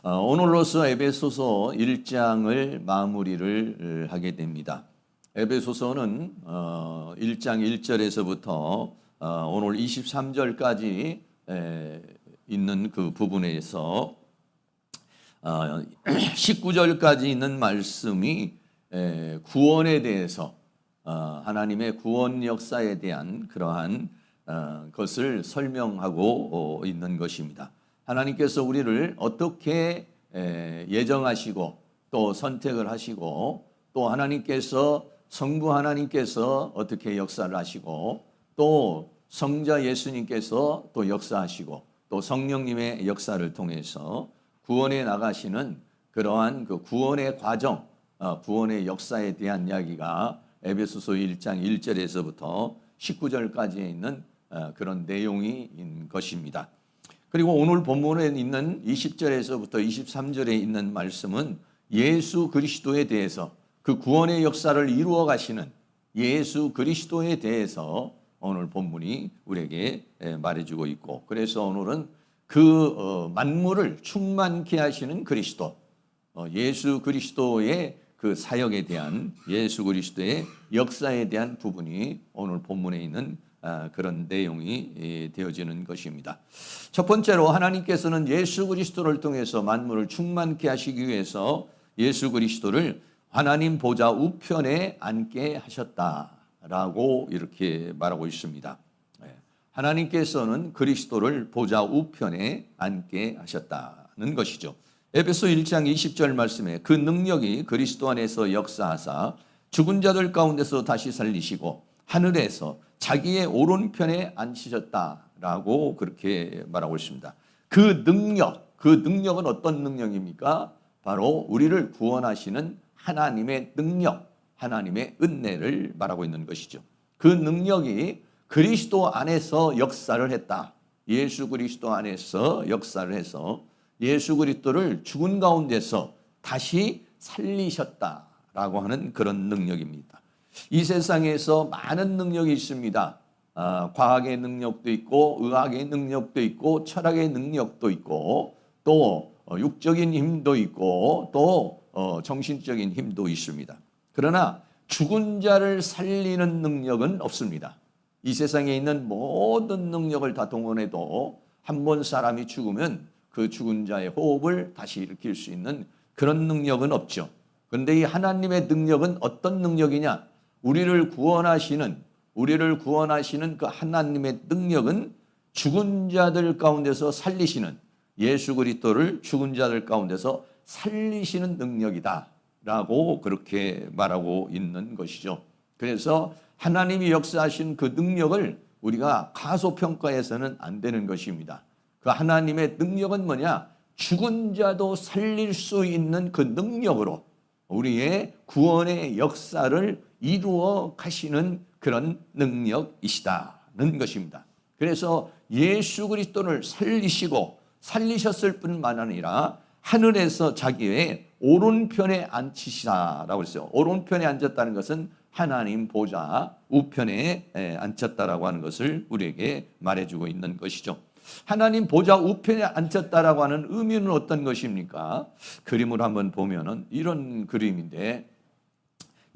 오늘로서 에베소서 1장을 마무리를 하게 됩니다. 에베소서는 1장 1절에서부터 오늘 23절까지 있는 그 부분에서 19절까지 있는 말씀이 구원에 대해서 하나님의 구원 역사에 대한 그러한 것을 설명하고 있는 것입니다. 하나님께서 우리를 어떻게 예정하시고 또 선택을 하시고 또 하나님께서 성부 하나님께서 어떻게 역사를 하시고 또 성자 예수님께서 또 역사하시고 또 성령님의 역사를 통해서 구원에 나가시는 그러한 그 구원의 과정, 구원의 역사에 대한 이야기가 에베소서 1장 1절에서부터 19절까지 있는 그런 내용인 것입니다. 그리고 오늘 본문에 있는 20절에서부터 23절에 있는 말씀은 예수 그리스도에 대해서 그 구원의 역사를 이루어 가시는 예수 그리스도에 대해서 오늘 본문이 우리에게 말해주고 있고, 그래서 오늘은 그 만물을 충만케 하시는 그리스도, 예수 그리스도의 그 사역에 대한, 예수 그리스도의 역사에 대한 부분이 오늘 본문에 있는 그런 내용이 되어지는 것입니다. 첫 번째로 하나님께서는 예수 그리스도를 통해서 만물을 충만케 하시기 위해서 예수 그리스도를 하나님 보좌 우편에 앉게 하셨다라고 이렇게 말하고 있습니다. 하나님께서는 그리스도를 보좌 우편에 앉게 하셨다는 것이죠. 에베소 1장 20절 말씀에 그 능력이 그리스도 안에서 역사하사 죽은 자들 가운데서 다시 살리시고 하늘에서 자기의 오른편에 앉히셨다라고 그렇게 말하고 있습니다. 그 능력은 어떤 능력입니까? 바로 우리를 구원하시는 하나님의 능력, 하나님의 은혜를 말하고 있는 것이죠. 그 능력이 그리스도 안에서 역사를 했다. 예수 그리스도 안에서 역사를 해서 예수 그리스도를 죽은 가운데서 다시 살리셨다라고 하는 그런 능력입니다. 이 세상에서 많은 능력이 있습니다. 과학의 능력도 있고 의학의 능력도 있고 철학의 능력도 있고 또 육적인 힘도 있고 또 정신적인 힘도 있습니다. 그러나 죽은 자를 살리는 능력은 없습니다. 이 세상에 있는 모든 능력을 다 동원해도 한 번 사람이 죽으면 그 죽은 자의 호흡을 다시 일으킬 수 있는 그런 능력은 없죠. 그런데 이 하나님의 능력은 어떤 능력이냐? 우리를 구원하시는 그 하나님의 능력은 죽은 자들 가운데서 살리시는, 예수 그리스도를 죽은 자들 가운데서 살리시는 능력이다라고 그렇게 말하고 있는 것이죠. 그래서 하나님이 역사하신 그 능력을 우리가 가소평가해서는 안 되는 것입니다. 그 하나님의 능력은 뭐냐? 죽은 자도 살릴 수 있는 그 능력으로 우리의 구원의 역사를 이루어 가시는 그런 능력이시다는 것입니다. 그래서 예수 그리스도를 살리셨을 뿐만 아니라 하늘에서 자기의 오른편에 앉히시다라고 했어요. 오른편에 앉았다는 것은 하나님 보좌 우편에 앉혔다라고 하는 것을 우리에게 말해주고 있는 것이죠. 하나님 보좌 우편에 앉혔다라고 하는 의미는 어떤 것입니까? 그림을 한번 보면은 이런 그림인데,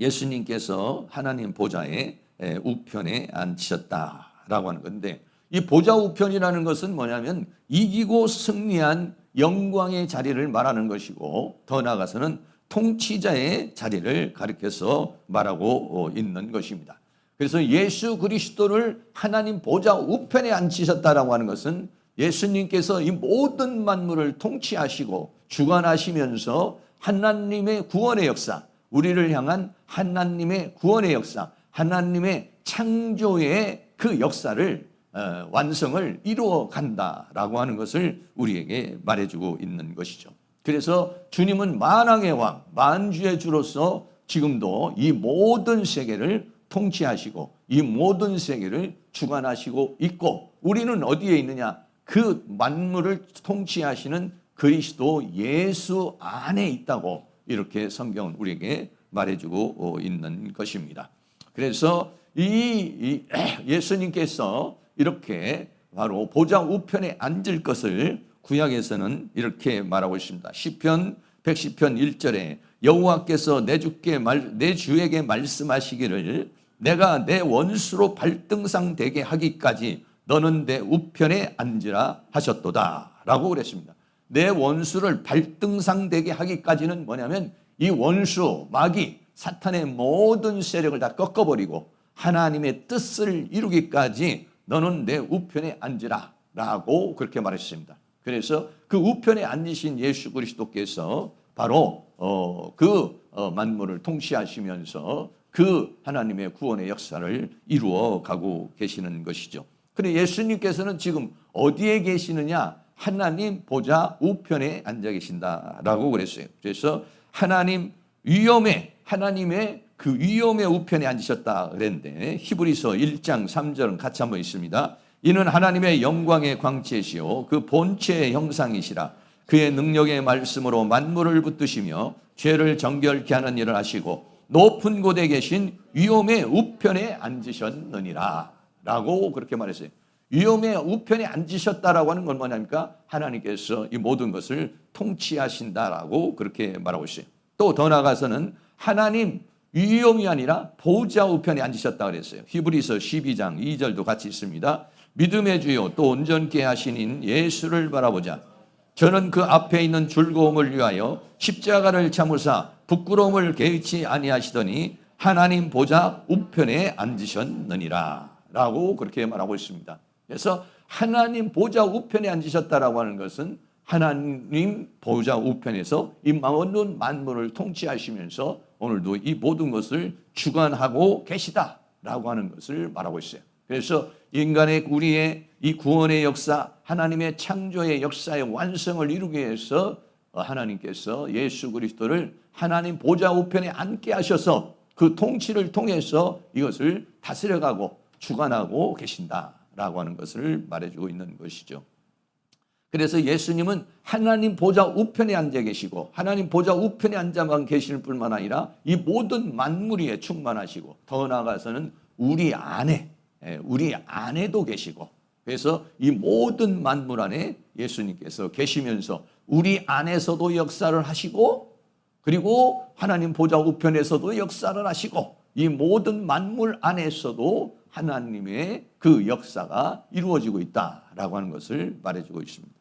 예수님께서 하나님 보좌의 우편에 앉으셨다라고 하는 건데, 이 보좌 우편이라는 것은 뭐냐면 이기고 승리한 영광의 자리를 말하는 것이고, 더 나아가서는 통치자의 자리를 가리켜서 말하고 있는 것입니다. 그래서 예수 그리스도를 하나님 보좌 우편에 앉히셨다라고 하는 것은 예수님께서 이 모든 만물을 통치하시고 주관하시면서 하나님의 구원의 역사, 우리를 향한 하나님의 구원의 역사, 하나님의 창조의 그 역사를 완성을 이루어 간다라고 하는 것을 우리에게 말해주고 있는 것이죠. 그래서 주님은 만왕의 왕, 만주의 주로서 지금도 이 모든 세계를 통치하시고 이 모든 세계를 주관하시고 있고, 우리는 어디에 있느냐? 그 만물을 통치하시는 그리스도 예수 안에 있다고 이렇게 성경은 우리에게 말해주고 있는 것입니다. 그래서 예수님께서 이렇게 바로 보좌 우편에 앉을 것을 구약에서는 이렇게 말하고 있습니다. 시편 110편 1절에 여호와께서 내 주에게 말씀하시기를 내가 내 원수로 발등상 되게 하기까지 너는 내 우편에 앉으라 하셨도다 라고 그랬습니다. 내 원수를 발등상 되게 하기까지는 뭐냐면 이 원수, 마귀, 사탄의 모든 세력을 다 꺾어버리고 하나님의 뜻을 이루기까지 너는 내 우편에 앉으라 라고 그렇게 말했습니다. 그래서 그 우편에 앉으신 예수 그리스도께서 바로 만물을 통치하시면서 그 하나님의 구원의 역사를 이루어 가고 계시는 것이죠. 그런데 예수님께서는 지금 어디에 계시느냐? 하나님 보좌 우편에 앉아 계신다라고 그랬어요. 그래서 하나님의 그 위엄의 우편에 앉으셨다 그랬는데 히브리서 1장 3절은 같이 한번 있습니다. 이는 하나님의 영광의 광채시요 그 본체의 형상이시라. 그의 능력의 말씀으로 만물을 붙드시며 죄를 정결케 하는 일을 하시고 높은 곳에 계신 위엄의 우편에 앉으셨느니라 라고 그렇게 말했어요. 위엄의 우편에 앉으셨다라고 하는 건 뭐냐니까 하나님께서 이 모든 것을 통치하신다라고 그렇게 말하고 있어요. 또 더 나아가서는 하나님 위엄이 아니라 보좌 우편에 앉으셨다 그랬어요. 히브리서 12장 2절도 같이 있습니다. 믿음의 주요 또 온전케 하시는 예수를 바라보자. 저는 그 앞에 있는 즐거움을 위하여 십자가를 참으사 부끄러움을 개의치 아니하시더니 하나님 보좌 우편에 앉으셨느니라 라고 그렇게 말하고 있습니다. 그래서 하나님 보좌 우편에 앉으셨다라고 하는 것은 하나님 보좌 우편에서 이 모든 만물을 통치하시면서 오늘도 이 모든 것을 주관하고 계시다라고 하는 것을 말하고 있어요. 그래서 인간의 우리의 이 구원의 역사, 하나님의 창조의 역사의 완성을 이루기 위해서 하나님께서 예수 그리스도를 하나님 보좌 우편에 앉게 하셔서 그 통치를 통해서 이것을 다스려가고 주관하고 계신다라고 하는 것을 말해주고 있는 것이죠. 그래서 예수님은 하나님 보좌 우편에 앉아 계시고 하나님 보좌 우편에 앉아만 계실 뿐만 아니라 이 모든 만물 위에 충만하시고 더 나아가서는 우리 안에도 계시고 그래서 이 모든 만물 안에 예수님께서 계시면서 우리 안에서도 역사를 하시고 그리고 하나님 보좌 우편에서도 역사를 하시고 이 모든 만물 안에서도 하나님의 그 역사가 이루어지고 있다라고 하는 것을 말해주고 있습니다.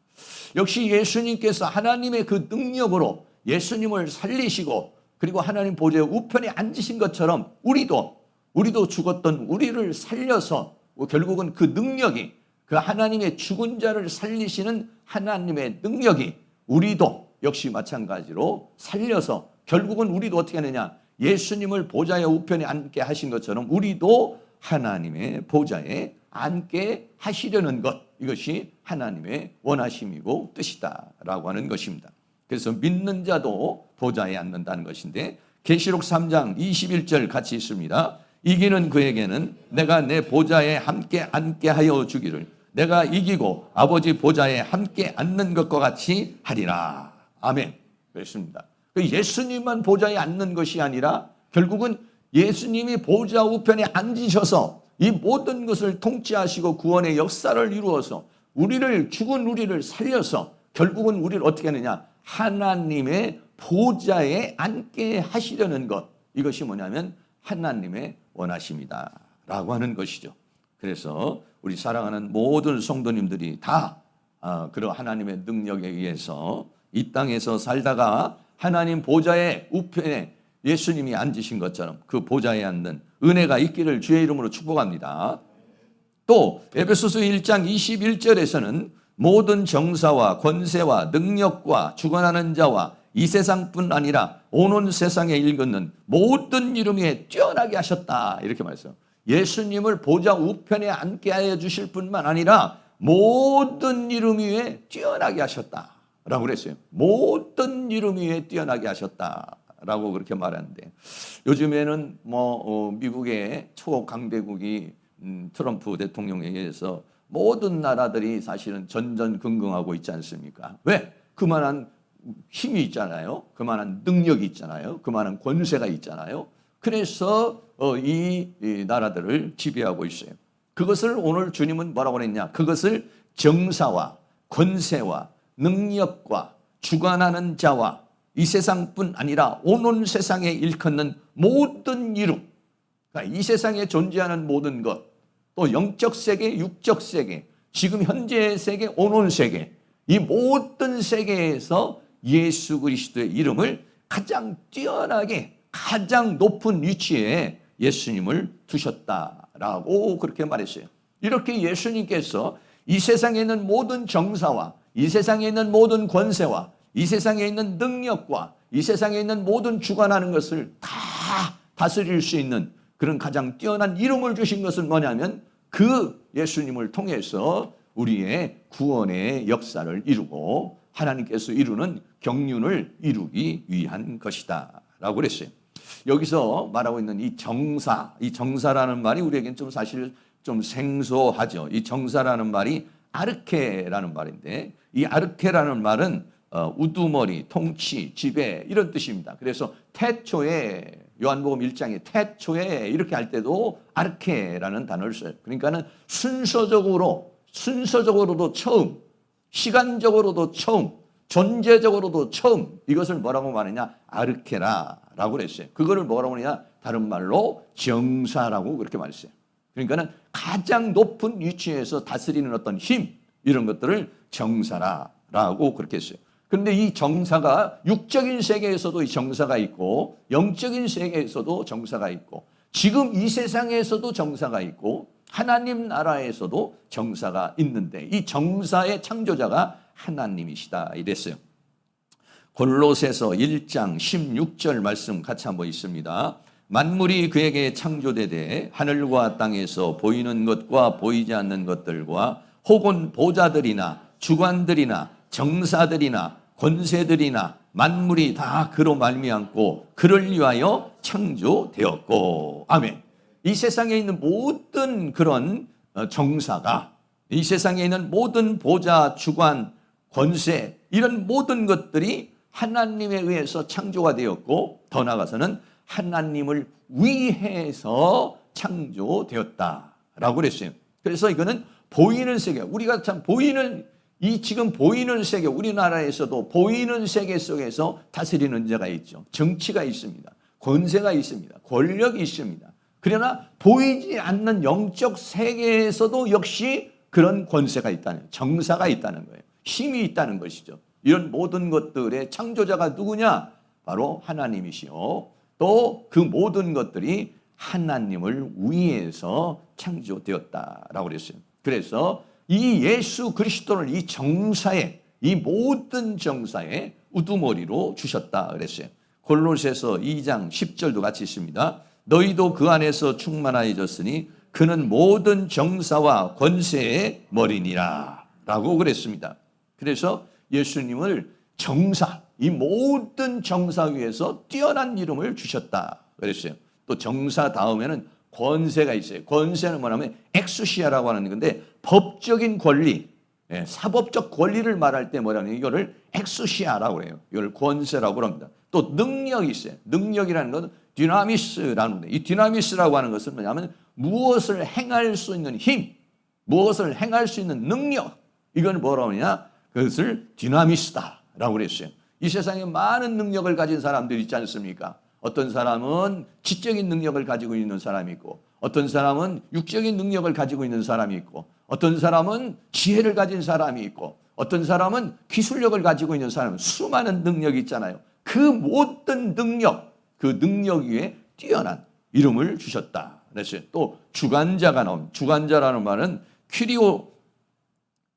역시 예수님께서 하나님의 그 능력으로 예수님을 살리시고 그리고 하나님 보좌 우편에 앉으신 것처럼 우리도 죽었던 우리를 살려서 결국은 그 능력이 그 하나님의 죽은 자를 살리시는 하나님의 능력이 우리도 역시 마찬가지로 살려서 결국은 우리도 어떻게 하느냐 예수님을 보좌의 우편에 앉게 하신 것처럼 우리도 하나님의 보좌에 앉게 하시려는 것 이것이 하나님의 원하심이고 뜻이다라고 하는 것입니다. 그래서 믿는 자도 보좌에 앉는다는 것인데 계시록 3장 21절 같이 있습니다. 이기는 그에게는 내가 내 보좌에 함께 앉게 하여 주기를 내가 이기고 아버지 보좌에 함께 앉는 것과 같이 하리라. 아멘. 그렇습니다. 예수님만 보좌에 앉는 것이 아니라 결국은 예수님이 보좌 우편에 앉으셔서 이 모든 것을 통치하시고 구원의 역사를 이루어서 죽은 우리를 살려서 결국은 우리를 어떻게 하느냐 하나님의 보좌에 앉게 하시려는 것 이것이 뭐냐면 하나님의 원하심이다 라고 하는 것이죠. 그래서 우리 사랑하는 모든 성도님들이 다 그런 하나님의 능력에 의해서 이 땅에서 살다가 하나님 보좌의 우편에 예수님이 앉으신 것처럼 그 보좌에 앉는 은혜가 있기를 주의 이름으로 축복합니다. 또 에베소서 1장 21절에서는 모든 정사와 권세와 능력과 주관하는 자와 이 세상뿐 아니라 온 세상에 일컫는 모든 이름 위에 뛰어나게 하셨다 이렇게 말했어요. 예수님을 보좌 우편에 앉게 하여 주실 뿐만 아니라 모든 이름 위에 뛰어나게 하셨다라고 그랬어요. 모든 이름 위에 뛰어나게 하셨다라고 그렇게 말하는데 요즘에는 미국의 초강대국이 트럼프 대통령에 의해서 모든 나라들이 사실은 전전긍긍하고 있지 않습니까? 왜? 그만한 힘이 있잖아요. 그만한 능력이 있잖아요. 그만한 권세가 있잖아요. 그래서 이 나라들을 지배하고 있어요. 그것을 오늘 주님은 뭐라고 했냐? 그것을 정사와 권세와 능력과 주관하는 자와 이 세상뿐 아니라 온 세상에 일컫는 모든 이름, 그러니까 이 세상에 존재하는 모든 것, 또 영적 세계, 육적 세계, 지금 현재의 세계, 온 세계, 이 모든 세계에서 예수 그리스도의 이름을 가장 뛰어나게 가장 높은 위치에 예수님을 두셨다라고 그렇게 말했어요. 이렇게 예수님께서 이 세상에 있는 모든 정사와 이 세상에 있는 모든 권세와 이 세상에 있는 능력과 이 세상에 있는 모든 주관하는 것을 다 다스릴 수 있는 그런 가장 뛰어난 이름을 주신 것은 뭐냐면 그 예수님을 통해서 우리의 구원의 역사를 이루고 하나님께서 이루는 경륜을 이루기 위한 것이다 라고 그랬어요. 여기서 말하고 있는 이 정사라는 말이 우리에겐 좀 사실 좀 생소하죠. 이 정사라는 말이 아르케라는 말인데 이 아르케라는 말은 우두머리, 통치, 지배 이런 뜻입니다. 그래서 태초에 요한복음 1장에 태초에 이렇게 할 때도 아르케라는 단어를 써요. 그러니까는 순서적으로도 처음, 시간적으로도 처음, 존재적으로도 처음 이것을 뭐라고 말하냐? 아르케라라고 그랬어요. 그거를 뭐라고 하냐? 다른 말로 정사라고 그렇게 말했어요. 그러니까는 가장 높은 위치에서 다스리는 어떤 힘 이런 것들을 정사라고 그렇게 했어요. 그런데 이 정사가 육적인 세계에서도 이 정사가 있고 영적인 세계에서도 정사가 있고 지금 이 세상에서도 정사가 있고 하나님 나라에서도 정사가 있는데 이 정사의 창조자가 하나님이시다 이랬어요. 골로새서 1장 16절 말씀 같이 한번 있습니다. 만물이 그에게 창조되되 하늘과 땅에서 보이는 것과 보이지 않는 것들과 혹은 보좌들이나 주관들이나 정사들이나 권세들이나 만물이 다 그로 말미암고 그를 위하여 창조되었고 아멘. 이 세상에 있는 모든 그런 정사가 이 세상에 있는 모든 보좌, 주관, 권세 이런 모든 것들이 하나님에 의해서 창조가 되었고 더 나아가서는 하나님을 위해서 창조되었다라고 그랬어요. 그래서 이거는 보이는 세계, 우리가 참 지금 보이는 세계, 우리나라에서도 보이는 세계 속에서 다스리는 자가 있죠. 정치가 있습니다. 권세가 있습니다. 권력이 있습니다. 그러나 보이지 않는 영적 세계에서도 역시 그런 권세가 있다는, 정사가 있다는 거예요. 힘이 있다는 것이죠. 이런 모든 것들의 창조자가 누구냐? 바로 하나님이시요. 또 그 모든 것들이 하나님을 위해서 창조되었다라고 그랬어요. 그래서 이 예수 그리스도를 이 정사에, 이 모든 정사에 우두머리로 주셨다 그랬어요. 골로새서 2장 10절도 같이 있습니다. 너희도 그 안에서 충만하여졌으니 그는 모든 정사와 권세의 머리니라 라고 그랬습니다. 그래서 예수님을 정사, 이 모든 정사 위에서 뛰어난 이름을 주셨다 그랬어요. 또 정사 다음에는 권세가 있어요. 권세는 뭐냐면 엑수시아라고 하는 건데 법적인 권리, 사법적 권리를 말할 때 뭐냐면 이거를 엑수시아라고 해요. 이걸 권세라고 합니다. 또 능력이 있어요. 능력이라는 건 디나미스라는 건데 이 디나미스라고 하는 것은 뭐냐면 무엇을 행할 수 있는 힘, 무엇을 행할 수 있는 능력, 이건 뭐라고 하냐? 그것을 디나미스다라고 그랬어요. 이 세상에 많은 능력을 가진 사람들이 있지 않습니까? 어떤 사람은 지적인 능력을 가지고 있는 사람이 있고 어떤 사람은 육적인 능력을 가지고 있는 사람이 있고 어떤 사람은 지혜를 가진 사람이 있고 어떤 사람은 기술력을 가지고 있는 사람, 수많은 능력이 있잖아요. 그 모든 능력, 그 능력 위에 뛰어난 이름을 주셨다 그랬어요. 또 주관자가 나옵니다. 주관자라는 말은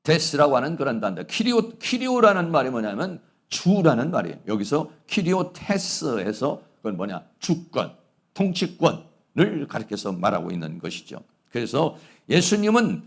키리오테스라고 하는 그런 단어. 키리오라는 말이 뭐냐면 주라는 말이에요. 여기서 키리오테스에서 그건 뭐냐? 주권, 통치권을 가리켜서 말하고 있는 것이죠. 그래서 예수님은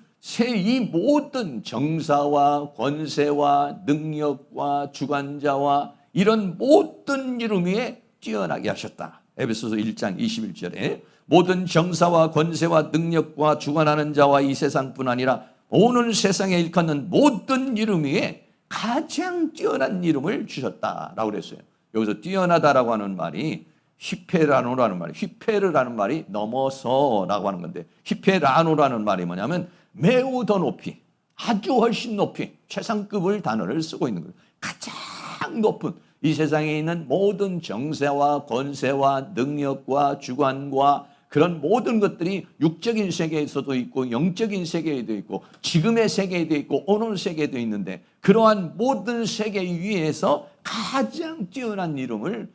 이 모든 정사와 권세와 능력과 주관자와 이런 모든 이름 위에 뛰어나게 하셨다. 에베소서 1장 21절에 모든 정사와 권세와 능력과 주관하는 자와 이 세상뿐 아니라 오는 세상에 일컫는 모든 이름 위에 가장 뛰어난 이름을 주셨다라고 그랬어요. 여기서 뛰어나다라고 하는 말이 히페라노라는 말이, 히페르라는 말이 넘어서라고 하는 건데 히페라노라는 말이 뭐냐면 매우 더 높이, 아주 훨씬 높이 최상급의 단어를 쓰고 있는 거예요. 가장 높은 이 세상에 있는 모든 정세와 권세와 능력과 주관과 그런 모든 것들이 육적인 세계에서도 있고 영적인 세계에도 있고 지금의 세계에도 있고 오는 세계에도 있는데 그러한 모든 세계 위에서 가장 뛰어난 이름을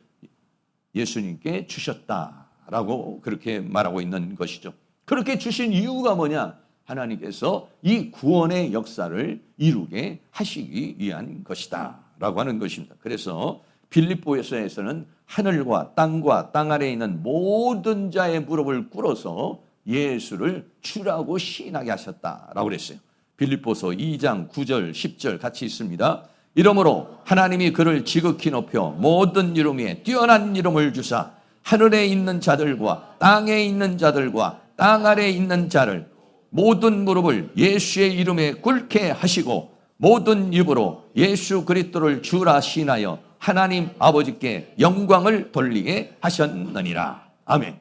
예수님께 주셨다라고 그렇게 말하고 있는 것이죠. 그렇게 주신 이유가 뭐냐? 하나님께서 이 구원의 역사를 이루게 하시기 위한 것이다 라고 하는 것입니다. 그래서 빌립보에서는 하늘과 땅과 땅 아래에 있는 모든 자의 무릎을 꿇어서 예수를 주라고 시인하게 하셨다라고 그랬어요. 빌립보서 2장 9절 10절 같이 있습니다. 이러므로 하나님이 그를 지극히 높여 모든 이름 위에 뛰어난 이름을 주사 하늘에 있는 자들과 땅에 있는 자들과 땅 아래에 있는 자를 모든 무릎을 예수의 이름에 꿇게 하시고 모든 입으로 예수 그리스도를 주라 시인하여 하나님 아버지께 영광을 돌리게 하셨느니라. 아멘.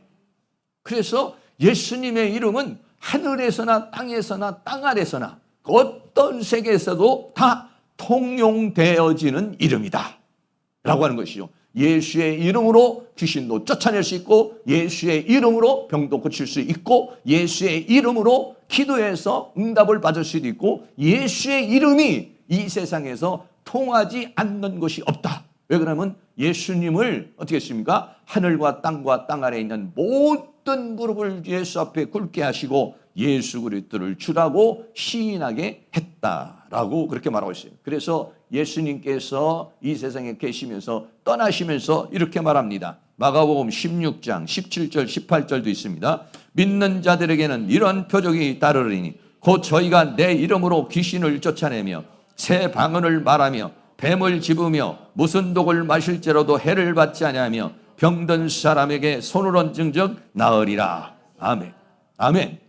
그래서 예수님의 이름은 하늘에서나 땅에서나 땅 아래서나 어떤 세계에서도 다 통용되어지는 이름이다 라고 하는 것이죠. 예수의 이름으로 귀신도 쫓아낼 수 있고 예수의 이름으로 병도 고칠 수 있고 예수의 이름으로 기도해서 응답을 받을 수도 있고 예수의 이름이 이 세상에서 통하지 않는 것이 없다. 왜 그러면 예수님을 어떻게 했습니까? 하늘과 땅과 땅 아래에 있는 모든 무릎을 예수 앞에 꿇게 하시고 예수 그리스도를 주라고 시인하게 했다라고 그렇게 말하고 있어요. 그래서 예수님께서 이 세상에 계시면서 떠나시면서 이렇게 말합니다. 마가복음 16장 17절 18절도 있습니다. 믿는 자들에게는 이런 표적이 따르리니 곧 저희가 내 이름으로 귀신을 쫓아내며 새 방언을 말하며 뱀을 집으며 무슨 독을 마실지라도 해를 받지 아니하며 병든 사람에게 손을 얹은 즉 나으리라. 아멘. 아멘.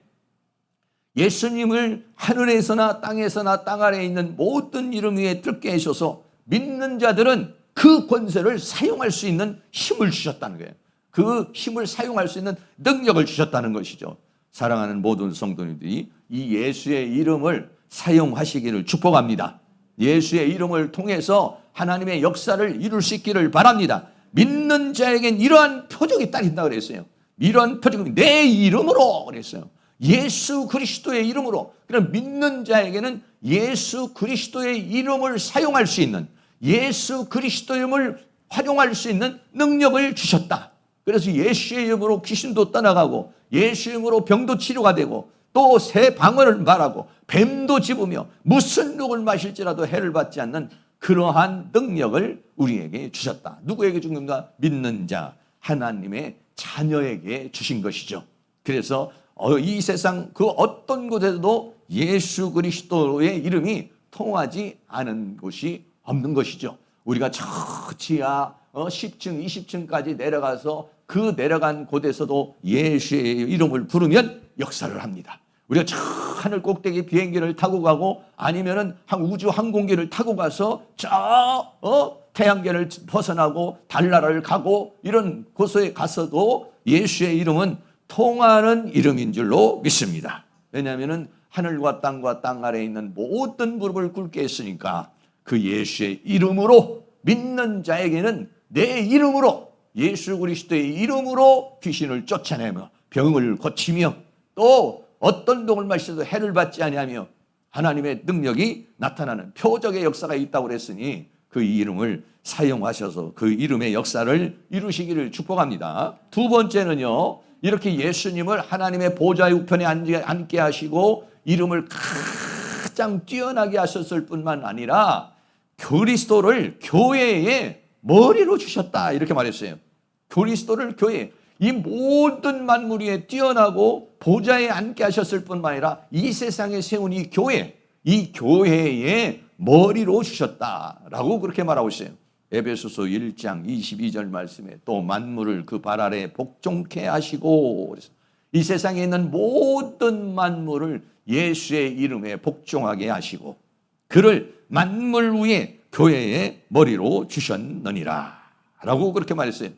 예수님을 하늘에서나 땅에서나 땅 아래에 있는 모든 이름 위에 뜰게 하셔서 믿는 자들은 그 권세를 사용할 수 있는 힘을 주셨다는 거예요. 그 힘을 사용할 수 있는 능력을 주셨다는 것이죠. 사랑하는 모든 성도님들이 이 예수의 이름을 사용하시기를 축복합니다. 예수의 이름을 통해서 하나님의 역사를 이룰 수 있기를 바랍니다. 믿는 자에겐 이러한 표적이 따른다 그랬어요. 이러한 표적이 내 이름으로 그랬어요. 예수 그리스도의 이름으로. 그럼 믿는 자에게는 예수 그리스도의 이름을 사용할 수 있는 예수 그리스도의 이름을 활용할 수 있는 능력을 주셨다. 그래서 예수의 이름으로 귀신도 떠나가고 예수의 이름으로 병도 치료가 되고 또 새 방언을 말하고 뱀도 집으며 무슨 독을 마실지라도 해를 받지 않는 그러한 능력을 우리에게 주셨다. 누구에게 준 건가? 믿는 자 하나님의 자녀에게 주신 것이죠. 그래서 이 세상 그 어떤 곳에서도 예수 그리스도의 이름이 통하지 않은 곳이 없는 것이죠. 우리가 저 지하 10층, 20층까지 내려가서 그 내려간 곳에서도 예수의 이름을 부르면 역사를 합니다. 우리가 저 하늘 꼭대기 비행기를 타고 가고 아니면은 우주 항공기를 타고 가서 저 태양계를 벗어나고 달나라를 가고 이런 곳에 가서도 예수의 이름은 통하는 이름인 줄로 믿습니다. 왜냐하면은 하늘과 땅과 땅 아래에 있는 모든 무릎을 꿇게 했으니까 그 예수의 이름으로 믿는 자에게는 내 이름으로 예수 그리스도의 이름으로 귀신을 쫓아내며 병을 고치며 또 어떤 독을 마셔도 해를 받지 아니하며 하나님의 능력이 나타나는 표적의 역사가 있다고 그랬으니 그 이름을 사용하셔서 그 이름의 역사를 이루시기를 축복합니다. 두 번째는요. 이렇게 예수님을 하나님의 보좌의 우편에 앉게 하시고 이름을 가장 뛰어나게 하셨을 뿐만 아니라 그리스도를 교회의 머리로 주셨다 이렇게 말했어요. 그리스도를 교회 이 모든 만물 위에 뛰어나고 보좌에 앉게 하셨을 뿐만 아니라 이 세상에 세운 이 교회 이 교회의 머리로 주셨다라고 그렇게 말하고 있어요. 에베소서 1장 22절 말씀에 또 만물을 그 발 아래 복종케 하시고 그래서 이 세상에 있는 모든 만물을 예수의 이름에 복종하게 하시고 그를 만물 위에 교회의 머리로 주셨느니라 라고 그렇게 말했어요.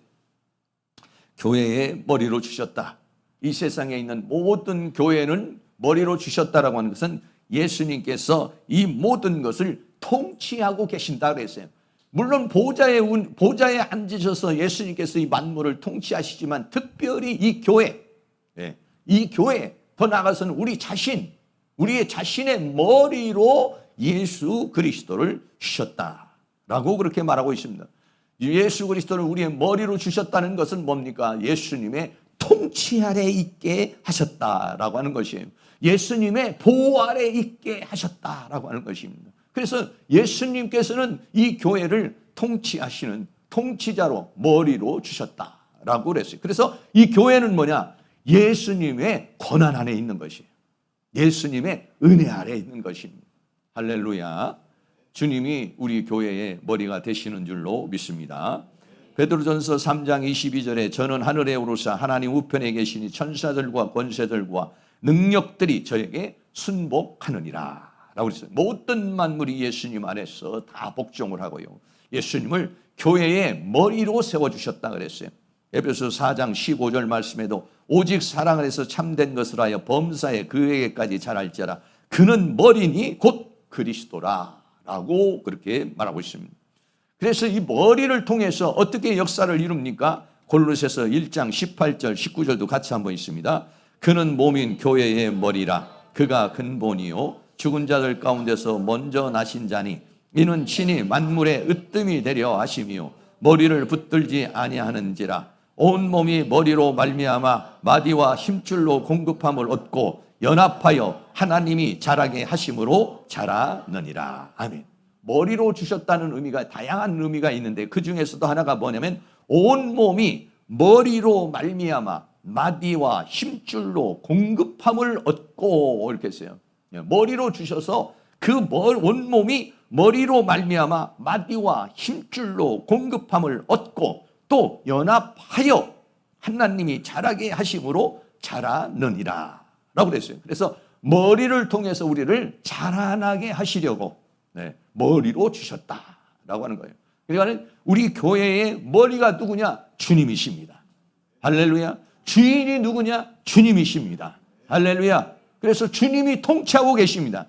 교회의 머리로 주셨다. 이 세상에 있는 모든 교회는 머리로 주셨다라고 하는 것은 예수님께서 이 모든 것을 통치하고 계신다 그랬어요. 물론 보좌에 앉으셔서 예수님께서 이 만물을 통치하시지만 특별히 이 교회, 이 교회, 더 나아가서는 우리 자신, 우리의 자신의 머리로 예수 그리스도를 주셨다라고 그렇게 말하고 있습니다. 예수 그리스도를 우리의 머리로 주셨다는 것은 뭡니까? 예수님의 통치 아래 있게 하셨다라고 하는 것이에요. 예수님의 보호 아래 있게 하셨다라고 하는 것입니다. 그래서 예수님께서는 이 교회를 통치하시는 통치자로 머리로 주셨다라고 그랬어요. 그래서 이 교회는 뭐냐? 예수님의 권한 안에 있는 것이에요. 예수님의 은혜 아래 있는 것입니다. 할렐루야. 주님이 우리 교회의 머리가 되시는 줄로 믿습니다. 베드로전서 3장 22절에 저는 하늘에 오르사 하나님 우편에 계시니 천사들과 권세들과 능력들이 저에게 순복하느니라 라고 그랬어요. 모든 만물이 예수님 안에서 다 복종을 하고요. 예수님을 교회의 머리로 세워주셨다 그랬어요. 에베소 4장 15절 말씀에도 오직 사랑을 해서 참된 것을 하여 범사에 그에게까지 자랄지어라. 그는 머리니 곧 그리스도라 라고 그렇게 말하고 있습니다. 그래서 이 머리를 통해서 어떻게 역사를 이룹니까? 골로새서 1장 18절 19절도 같이 한번 있습니다. 그는 몸인 교회의 머리라. 그가 근본이요 죽은 자들 가운데서 먼저 나신 자니 이는 친히 만물의 으뜸이 되려 하심이요 머리를 붙들지 아니하는지라. 온 몸이 머리로 말미암아 마디와 힘줄로 공급함을 얻고 연합하여 하나님이 자라게 하심으로 자라느니라. 아멘. 머리로 주셨다는 의미가 다양한 의미가 있는데 그 중에서도 하나가 뭐냐면 온 몸이 머리로 말미암아 마디와 힘줄로 공급함을 얻고 이렇게 했어요. 머리로 주셔서 그 온 몸이 머리로 말미암아 마디와 힘줄로 공급함을 얻고 또 연합하여 하나님이 자라게 하심으로 자라느니라 라고 그랬어요. 그래서 머리를 통해서 우리를 자라나게 하시려고 머리로 주셨다라고 하는 거예요. 그러니까 우리 교회의 머리가 누구냐? 주님이십니다. 할렐루야. 주인이 누구냐? 주님이십니다. 할렐루야. 그래서 주님이 통치하고 계십니다.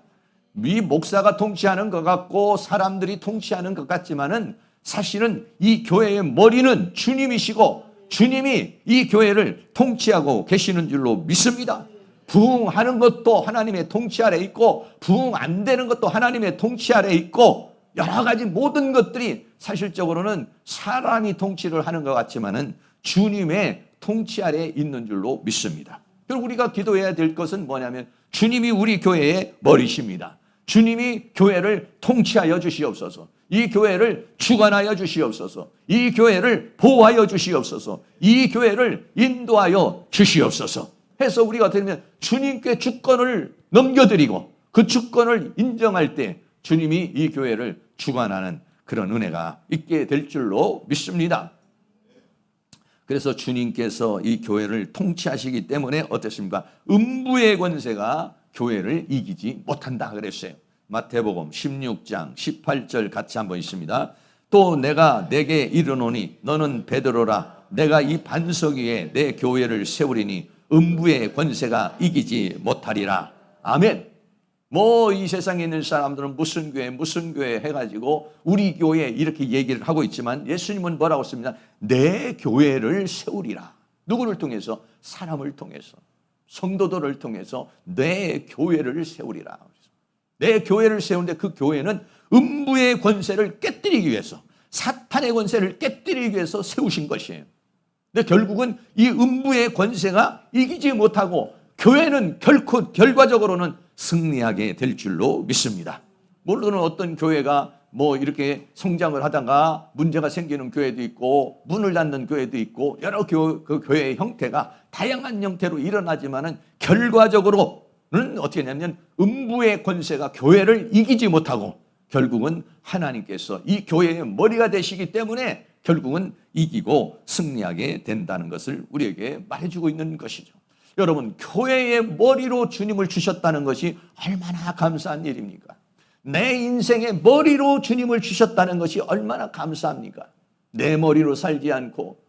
이 목사가 통치하는 것 같고 사람들이 통치하는 것 같지만은 사실은 이 교회의 머리는 주님이시고 주님이 이 교회를 통치하고 계시는 줄로 믿습니다. 부흥하는 것도 하나님의 통치 아래 있고 부흥 안 되는 것도 하나님의 통치 아래 있고 여러 가지 모든 것들이 사실적으로는 사람이 통치를 하는 것 같지만은 주님의 통치 아래 있는 줄로 믿습니다. 그리고 우리가 기도해야 될 것은 뭐냐면 주님이 우리 교회의 머리십니다. 주님이 교회를 통치하여 주시옵소서. 이 교회를 주관하여 주시옵소서. 이 교회를 보호하여 주시옵소서. 이 교회를 인도하여 주시옵소서. 해서 우리가 들으면 주님께 주권을 넘겨드리고 그 주권을 인정할 때 주님이 이 교회를 주관하는 그런 은혜가 있게 될 줄로 믿습니다. 그래서 주님께서 이 교회를 통치하시기 때문에 어떻습니까? 음부의 권세가 교회를 이기지 못한다 그랬어요. 마태복음 16장 18절 같이 한번 있습니다. 또 내가 내게 이르노니 너는 베드로라. 내가 이 반석 위에 내 교회를 세우리니 음부의 권세가 이기지 못하리라. 아멘. 뭐 이 세상에 있는 사람들은 무슨 교회 해가지고 우리 교회 이렇게 얘기를 하고 있지만 예수님은 뭐라고 했습니다? 내 교회를 세우리라. 누구를 통해서? 사람을 통해서, 성도들을 통해서 내 교회를 세우리라. 내 교회를 세우는데 그 교회는 음부의 권세를 깨뜨리기 위해서, 사탄의 권세를 깨뜨리기 위해서 세우신 것이에요. 근데 결국은 이 음부의 권세가 이기지 못하고 교회는 결코 결과적으로는 승리하게 될 줄로 믿습니다. 물론 어떤 교회가 뭐 이렇게 성장을 하다가 문제가 생기는 교회도 있고 문을 닫는 교회도 있고 여러 그 교회의 형태가 다양한 형태로 일어나지만은 결과적으로는 어떻게 되냐면 음부의 권세가 교회를 이기지 못하고 결국은 하나님께서 이 교회의 머리가 되시기 때문에 결국은 이기고 승리하게 된다는 것을 우리에게 말해주고 있는 것이죠. 여러분, 교회의 머리로 주님을 주셨다는 것이 얼마나 감사한 일입니까? 내 인생의 머리로 주님을 주셨다는 것이 얼마나 감사합니까? 내 머리로 살지 않고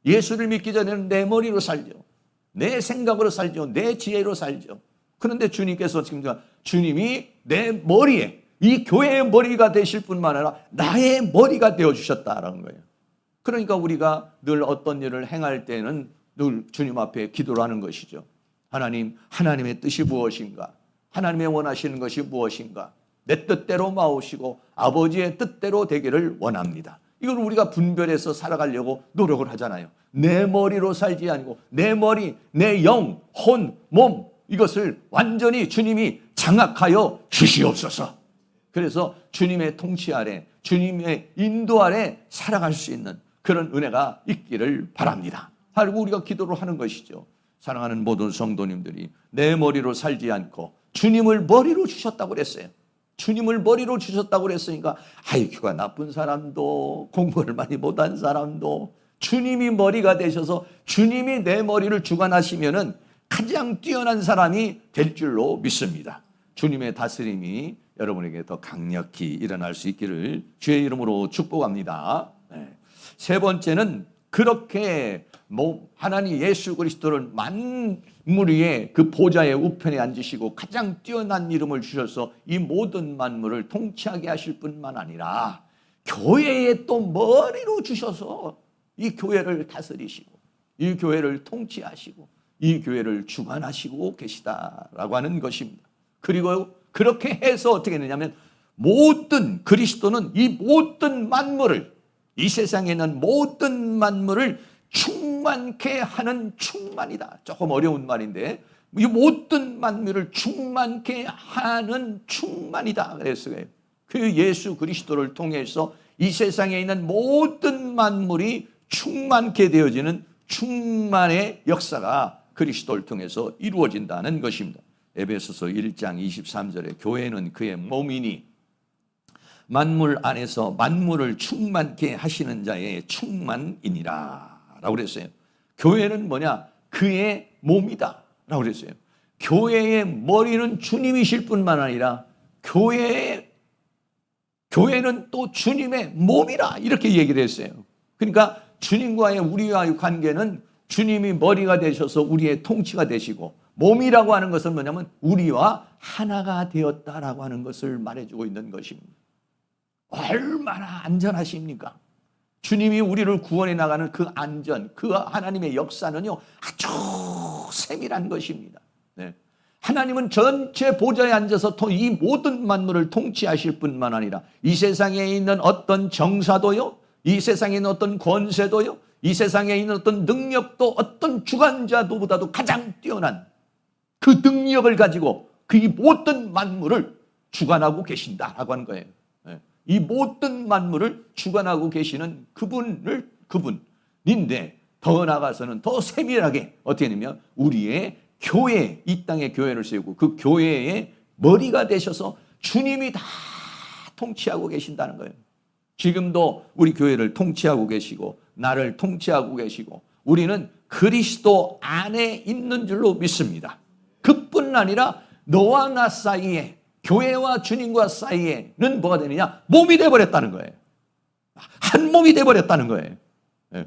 예수를 믿기 전에는 내 머리로 살죠. 내 생각으로 살죠. 내 지혜로 살죠. 그런데 주님께서 지금 주님이 내 머리에, 이 교회의 머리가 되실 뿐만 아니라 나의 머리가 되어주셨다라는 거예요. 그러니까 우리가 늘 어떤 일을 행할 때는 늘 주님 앞에 기도를 하는 것이죠. 하나님, 하나님의 뜻이 무엇인가? 하나님의 원하시는 것이 무엇인가? 내 뜻대로 마오시고 아버지의 뜻대로 되기를 원합니다. 이걸 우리가 분별해서 살아가려고 노력을 하잖아요. 내 머리로 살지 않고 내 머리, 내 영, 혼, 몸 이것을 완전히 주님이 장악하여 주시옵소서. 그래서 주님의 통치 아래, 주님의 인도 아래 살아갈 수 있는 그런 은혜가 있기를 바랍니다. 그리고 우리가 기도를 하는 것이죠. 사랑하는 모든 성도님들이 내 머리로 살지 않고 주님을 머리로 주셨다고 그랬어요. 주님을 머리로 주셨다고 그랬으니까 IQ가 나쁜 사람도 공부를 많이 못한 사람도 주님이 머리가 되셔서 주님이 내 머리를 주관하시면은 가장 뛰어난 사람이 될 줄로 믿습니다. 주님의 다스림이 여러분에게 더 강력히 일어날 수 있기를 주의 이름으로 축복합니다. 네. 세 번째는 그렇게 하나님 예수 그리스도를 만물 위에 그 보좌의 우편에 앉으시고 가장 뛰어난 이름을 주셔서 이 모든 만물을 통치하게 하실 뿐만 아니라 교회에 또 머리로 주셔서 이 교회를 다스리시고 이 교회를 통치하시고 이 교회를 주관하시고 계시다라고 하는 것입니다. 그리고 그렇게 해서 어떻게 되냐면 모든 그리스도는 이 모든 만물을 이 세상에 있는 모든 만물을 충만케 하는 충만이다. 조금 어려운 말인데 이 모든 만물을 충만케 하는 충만이다. 그랬어요. 그 예수 그리스도를 통해서 이 세상에 있는 모든 만물이 충만케 되어지는 충만의 역사가 그리스도를 통해서 이루어진다는 것입니다. 에베소서 1장 23절에 교회는 그의 몸이니 만물 안에서 만물을 충만케 하시는 자의 충만이니라 라고 그랬어요. 교회는 뭐냐? 그의 몸이다 라고 그랬어요. 교회의 머리는 주님이실 뿐만 아니라 교회는 또 주님의 몸이라 이렇게 얘기를 했어요. 그러니까 주님과의 우리와의 관계는 주님이 머리가 되셔서 우리의 통치가 되시고 몸이라고 하는 것은 뭐냐면 우리와 하나가 되었다라고 하는 것을 말해주고 있는 것입니다. 얼마나 안전하십니까? 주님이 우리를 구원해 나가는 그 안전, 그 하나님의 역사는요 아주 세밀한 것입니다. 네. 하나님은 전체 보좌에 앉아서 이 모든 만물을 통치하실 뿐만 아니라 이 세상에 있는 어떤 정사도요, 이 세상에 있는 어떤 권세도요, 이 세상에 있는 어떤 능력도 어떤 주관자도보다도 가장 뛰어난 그 능력을 가지고 그 모든 만물을 주관하고 계신다라고 하는 거예요. 이 모든 만물을 주관하고 계시는 그분인데 더 나아가서는 더 세밀하게 어떻게 되냐면 우리의 교회, 이 땅의 교회를 세우고 그 교회의 머리가 되셔서 주님이 다 통치하고 계신다는 거예요. 지금도 우리 교회를 통치하고 계시고 나를 통치하고 계시고 우리는 그리스도 안에 있는 줄로 믿습니다. 그뿐 아니라 너와 나 사이에 교회와 주님과 사이에는 뭐가 되느냐? 몸이 되어버렸다는 거예요. 한 몸이 되어버렸다는 거예요. 네.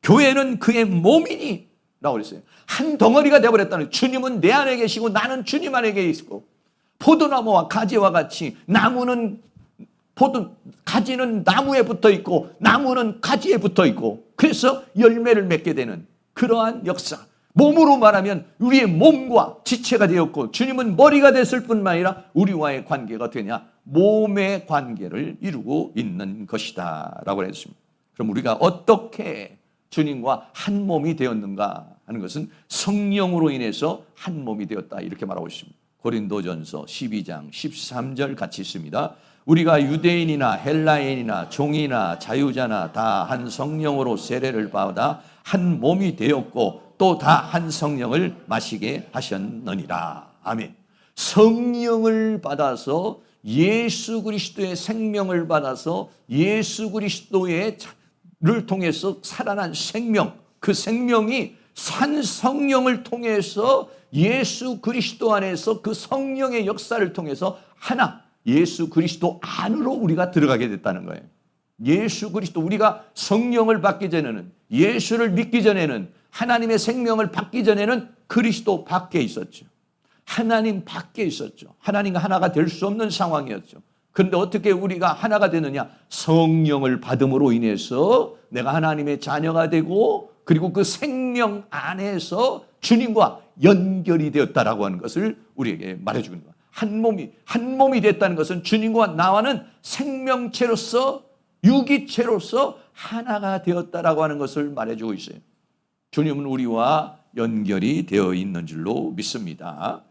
교회는 그의 몸이니 라고 그랬어요. 한 덩어리가 되어버렸다는 거예요. 주님은 내 안에 계시고 나는 주님 안에 계시고 포도나무와 가지와 같이 가지는 나무에 붙어 있고 나무는 가지에 붙어 있고 그래서 열매를 맺게 되는 그러한 역사. 몸으로 말하면 우리의 몸과 지체가 되었고 주님은 머리가 됐을 뿐만 아니라 우리와의 관계가 되냐? 몸의 관계를 이루고 있는 것이다 라고 했습니다. 그럼 우리가 어떻게 주님과 한 몸이 되었는가 하는 것은 성령으로 인해서 한 몸이 되었다 이렇게 말하고 있습니다. 고린도전서 12장 13절 같이 있습니다. 우리가 유대인이나 헬라인이나 종이나 자유자나 다 한 성령으로 세례를 받아 한 몸이 되었고 또 다 한 성령을 마시게 하셨느니라. 아멘. 성령을 받아서 예수 그리스도의 생명을 받아서 예수 그리스도를 통해서 살아난 생명, 그 생명이 산 성령을 통해서 예수 그리스도 안에서 그 성령의 역사를 통해서 하나 예수 그리스도 안으로 우리가 들어가게 됐다는 거예요. 예수 그리스도, 우리가 성령을 받기 전에는, 예수를 믿기 전에는, 하나님의 생명을 받기 전에는 그리스도 밖에 있었죠. 하나님 밖에 있었죠. 하나님과 하나가 될 수 없는 상황이었죠. 그런데 어떻게 우리가 하나가 되느냐? 성령을 받음으로 인해서 내가 하나님의 자녀가 되고, 그리고 그 생명 안에서 주님과 연결이 되었다라고 하는 것을 우리에게 말해주는 거예요. 한 몸이 됐다는 것은 주님과 나와는 생명체로서, 유기체로서 하나가 되었다라고 하는 것을 말해주고 있어요. 주님은 우리와 연결이 되어 있는 줄로 믿습니다.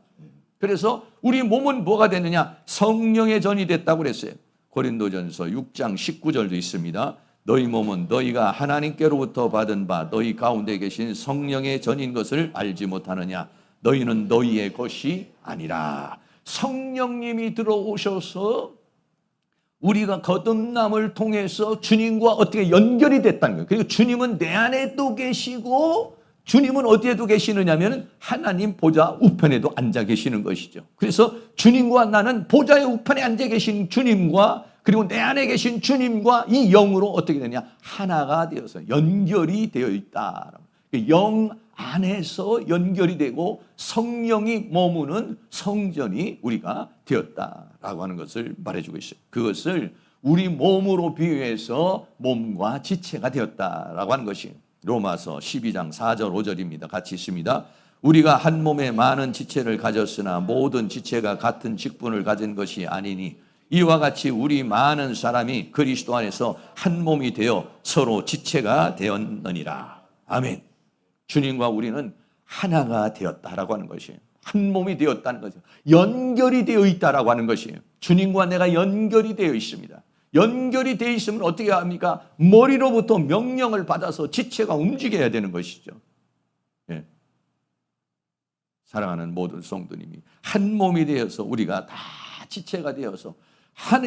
그래서 우리 몸은 뭐가 되느냐? 성령의 전이 됐다고 그랬어요. 고린도전서 6장 19절도 있습니다. 너희 몸은 너희가 하나님께로부터 받은 바 너희 가운데 계신 성령의 전인 것을 알지 못하느냐? 너희는 너희의 것이 아니라. 성령님이 들어오셔서 우리가 거듭남을 통해서 주님과 어떻게 연결이 됐다는 거예요. 그리고 주님은 내 안에도 계시고, 주님은 어디에도 계시느냐면 하나님 보좌 우편에도 앉아 계시는 것이죠. 그래서 주님과 나는 보좌의 우편에 앉아 계신 주님과, 그리고 내 안에 계신 주님과 이 영으로 어떻게 되냐? 하나가 되어서 연결이 되어 있다. 영 안에서 연결이 되고 성령이 머무는 성전이 우리가 되었다라고 하는 것을 말해주고 있어요. 그것을 우리 몸으로 비유해서 몸과 지체가 되었다라고 하는 것이 로마서 12장 4절 5절입니다. 같이 있습니다. 우리가 한 몸에 많은 지체를 가졌으나 모든 지체가 같은 직분을 가진 것이 아니니 이와 같이 우리 많은 사람이 그리스도 안에서 한 몸이 되어 서로 지체가 되었느니라. 아멘. 주님과 우리는 하나가 되었다라고 하는 것이에요. 한 몸이 되었다는 거죠. 연결이 되어 있다라고 하는 것이에요. 주님과 내가 연결이 되어 있습니다. 연결이 되어 있으면 어떻게 합니까? 머리로부터 명령을 받아서 지체가 움직여야 되는 것이죠. 예. 사랑하는 모든 성도님이 한 몸이 되어서 우리가 다 지체가 되어서